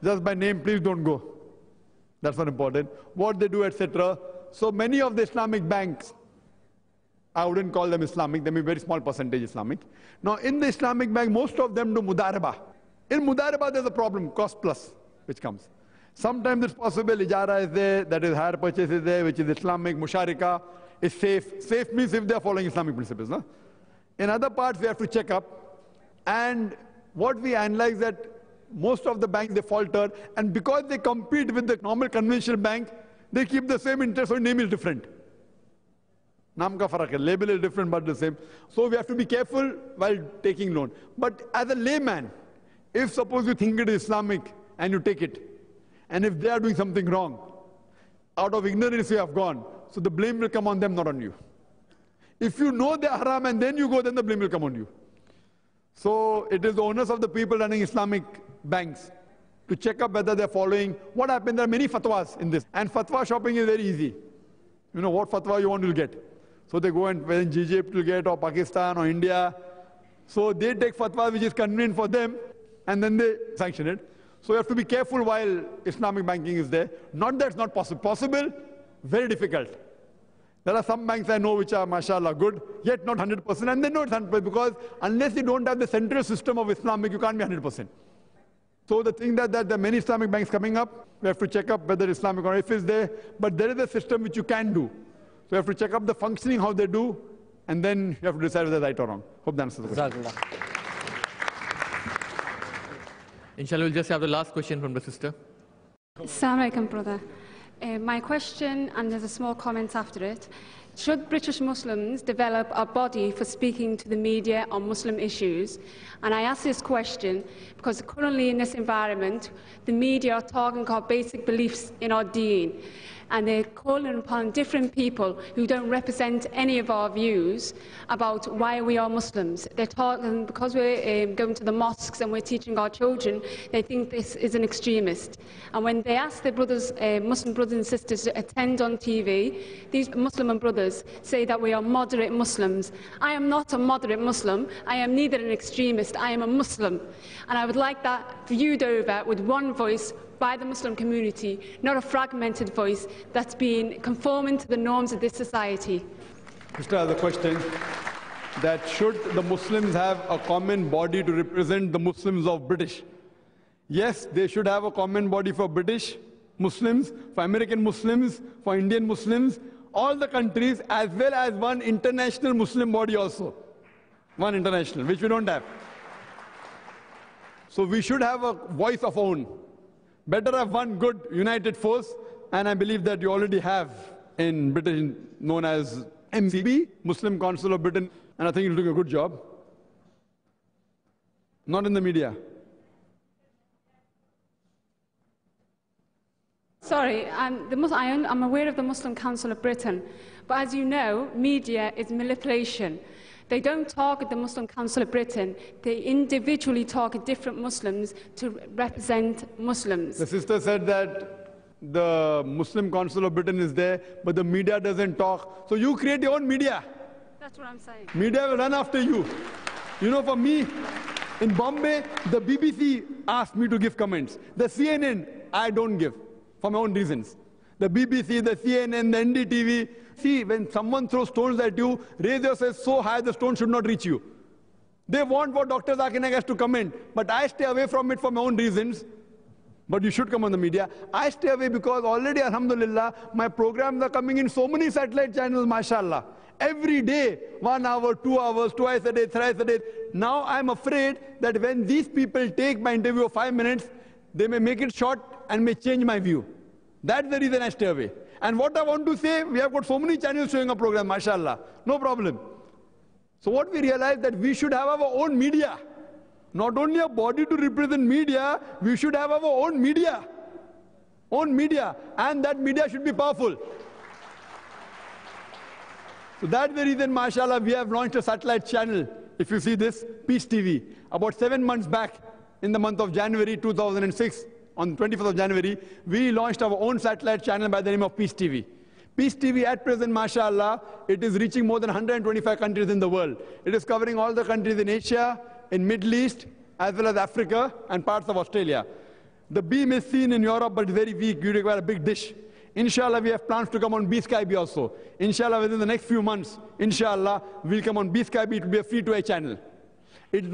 [SPEAKER 1] Just by name, please don't go. That's not important. What they do, etc. So many of the Islamic banks, I wouldn't call them Islamic, they may be very small percentage Islamic. Now in the Islamic bank, most of them do mudaraba. In mudaraba, there's a problem, cost plus, which comes. Sometimes it's possible, ijara is there, that is hire purchase is there, which is Islamic, musharika is safe. Safe means if they are following Islamic principles. No? In other parts, we have to check up. And what we analyze that most of the banks, they falter. And because they compete with the normal conventional bank, they keep the same interest, so name is different. Naam ka farak hai. Label is different, but the same. So we have to be careful while taking loan. But as a layman, if suppose you think it is Islamic and you take it, and if they are doing something wrong, out of ignorance you have gone, so the blame will come on them, not on you. If you know they are haram and then you go, then the blame will come on you. So it is the onus of the people running Islamic banks to check up whether they are following. What happened? There are many fatwas in this. And fatwa shopping is very easy. You know what fatwa you want to get. So they go and whether in Egypt to get, or Pakistan or India. So they take fatwa which is convenient for them, and then they sanction it. So you have to be careful while Islamic banking is there. Not that it's not possible. Possible, very difficult. There are some banks I know which are, mashallah, good, yet not 100%. And they know it's 100% because unless you don't have the central system of Islamic, you can't be 100%. So the thing that there are many Islamic banks coming up, we have to check up whether Islamic or if it's there. But there is a system which you can do. So you have to check up the functioning, how they do, and then you have to decide whether it's right or wrong. Hope that answers the question.
[SPEAKER 4] Inshallah, we'll just have the last question from the sister.
[SPEAKER 17] Assalamu alaikum, brother. My question, and there's a small comment after it. Should British Muslims develop a body for speaking to the media on Muslim issues? And I ask this question because currently in this environment, the media are talking about basic beliefs in our deen. And they're calling upon different people who don't represent any of our views about why we are Muslims. They're talking, because we're going to the mosques and we're teaching our children, they think this is an extremist. And when they ask their brothers, Muslim brothers and sisters to attend on TV, these Muslim brothers say that we are moderate Muslims. I am not a moderate Muslim. I am neither an extremist. I am a Muslim. And I would like that viewed over with one voice by the Muslim community, not a fragmented voice that's been conforming to the norms of this society.
[SPEAKER 1] Sister has a question that should the Muslims have a common body to represent the Muslims of British? Yes, they should have a common body for British Muslims, for American Muslims, for Indian Muslims, all the countries, as well as one international Muslim body also. One international, which we don't have. So we should have a voice of our own. Better have one good united force, and I believe that you already have in Britain known as MCB, Muslim Council of Britain, and I think you're doing a good job. Not in the media.
[SPEAKER 17] Sorry, I'm aware of the Muslim Council of Britain, but as you know, media is manipulation. They don't target the Muslim Council of Britain. They individually target different Muslims to represent Muslims.
[SPEAKER 1] The sister said that the Muslim Council of Britain is there, but the media doesn't talk. So you create your own media.
[SPEAKER 17] That's what I'm saying.
[SPEAKER 1] Media will run after you. You know, for me, in Bombay, the BBC asked me to give comments. The CNN, I don't give, for my own reasons. The BBC, the CNN, the NDTV. See, when someone throws stones at you, raise yourself so high the stone should not reach you. They want what Dr. Zakir Naik has to comment, but I stay away from it for my own reasons. But you should come on the media. I stay away because already, alhamdulillah, my programs are coming in so many satellite channels, mashallah. Every day, 1 hour, 2 hours, twice a day, thrice a day. Now I'm afraid that when these people take my interview of 5 minutes, they may make it short and may change my view. That's the reason I stay away. And what I want to say, we have got so many channels showing a program, mashallah. No problem. So what we realized that we should have our own media. Not only a body to represent media, we should have our own media. Own media. And that media should be powerful. So that's the reason, mashallah, we have launched a satellite channel. If you see this, Peace TV. About 7 months back, in the month of January 2006, on 21st of January, we launched our own satellite channel by the name of Peace TV. Peace TV at present, mashallah, it is reaching more than 125 countries in the world. It is covering all the countries in Asia, in Middle East, as well as Africa and parts of Australia. The beam is seen in Europe, but very weak. You require a big dish. Inshallah, we have plans to come on BSkyB also. Inshallah, within the next few months, inshallah, we'll come on BSkyB. It will be a free-to-air channel. It's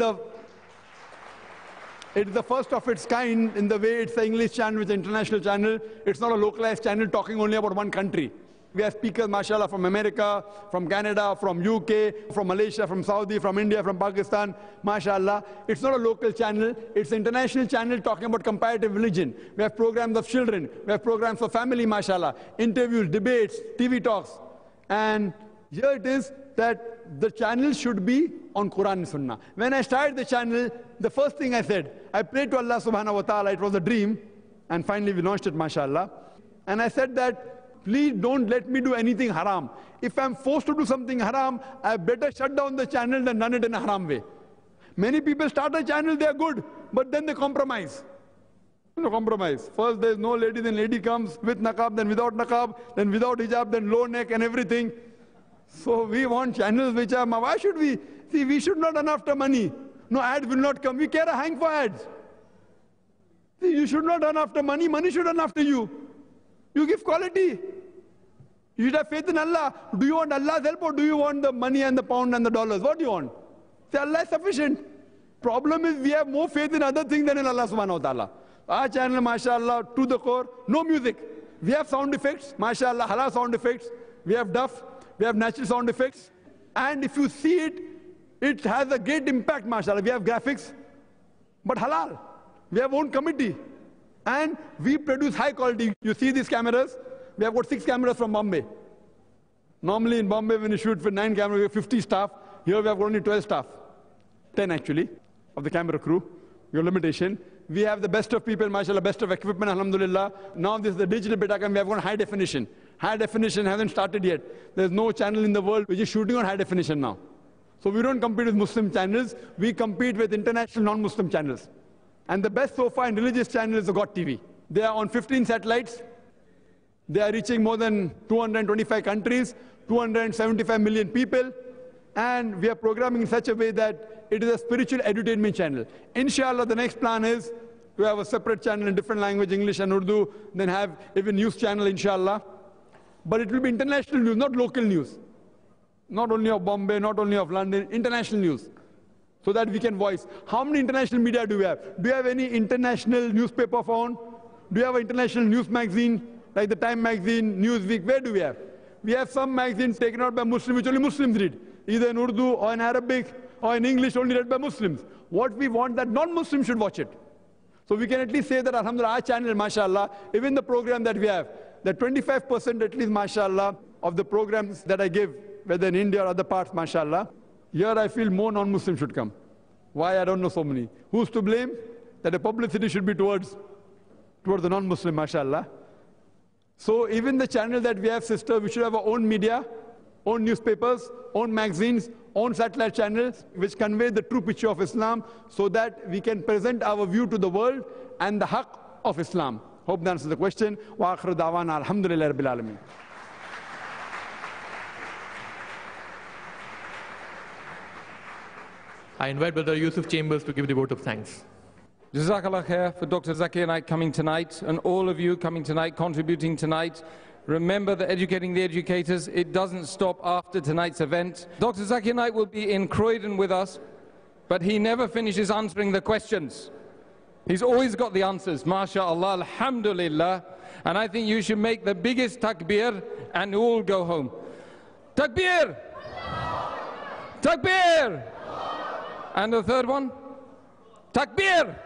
[SPEAKER 1] the first of its kind in the way it's an English channel, it's an international channel. It's not a localized channel talking only about one country. We have speakers, mashallah, from America, from Canada, from UK, from Malaysia, from Saudi, from India, from Pakistan, mashallah. It's not a local channel, it's an international channel talking about comparative religion. We have programs of children, we have programs for family, mashallah, interviews, debates, TV talks. And here it is that the channel should be on Quran and Sunnah. When I started the channel, the first thing I said, I prayed to Allah subhanahu wa ta'ala, it was a dream, and finally we launched it, mashallah. And I said that, please don't let me do anything haram. If I'm forced to do something haram, I better shut down the channel than run it in a haram way. Many people start a channel, they are good, but then they compromise. Compromise. First there's no lady, then lady comes with niqab, then without niqab, then without hijab, then low neck and everything. So we want channels which are, why should we? See, we should not run after money. No, ads will not come. We care a hang for ads. See, you should not run after money. Money should run after you. You give quality. You should have faith in Allah. Do you want Allah's help or do you want the money and the pound and the dollars? What do you want? Say Allah is sufficient. Problem is we have more faith in other things than in Allah subhanahu wa ta'ala. Our channel, mashallah, to the core, no music. We have sound effects, mashallah, halal sound effects. We have duff, we have natural sound effects. And if you see it, it has a great impact, mashallah. We have graphics, but halal. We have own committee. And we produce high quality. You see these cameras? We have got 6 cameras from Bombay. Normally in Bombay, when you shoot for 9 cameras, we have 50 staff. Here we have only 12 staff. 10 actually, of the camera crew. Your limitation. We have the best of people, mashallah, best of equipment, alhamdulillah. Now this is the digital Betacam, we have got high definition. High definition hasn't started yet. There's no channel in the world which is shooting on high definition now. So we don't compete with Muslim channels, we compete with international non-Muslim channels. And the best so far in religious channel is the God TV. They are on 15 satellites. They are reaching more than 225 countries, 275 million people. And we are programming in such a way that it is a spiritual edutainment channel. Inshallah, the next plan is to have a separate channel in different language, English and Urdu, then have even news channel, inshallah. But it will be international news, not local news. Not only of Bombay, not only of London, international news. So that we can voice. How many international media do we have? Do you have any international newspaper phone? Do you have an international news magazine, like the Time magazine, Newsweek? Where do we have? We have some magazines taken out by Muslims, which only Muslims read. Either in Urdu or in Arabic or in English, only read by Muslims. What we want that non-Muslims should watch it. So we can at least say that, alhamdulillah, our channel, mashallah, even the program that we have, that 25% at least, mashallah, of the programs that I give, whether in India or other parts, mashallah, here I feel more non-Muslims should come. Why? I don't know so many. Who's to blame? That the publicity should be towards the non-Muslim, mashallah. So even the channel that we have, sister, we should have our own media, own newspapers, own magazines, own satellite channels, which convey the true picture of Islam, so that we can present our view to the world and the haqq of Islam. Hope that answers the question. Wa akhiru da'wana alhamdulillah rabbil alameen.
[SPEAKER 4] I invite Brother Yusuf Chambers to give the vote of thanks.
[SPEAKER 18] Jazakallah khair for Dr. Zakir Naik coming tonight, and all of you coming tonight, contributing tonight. Remember that educating the educators, it doesn't stop after tonight's event. Dr. Zakir Naik will be in Croydon with us, but he never finishes answering the questions. He's always got the answers, mashallah, alhamdulillah. And I think you should make the biggest takbir and all go home. Takbir! Takbir! And the third one? Takbir!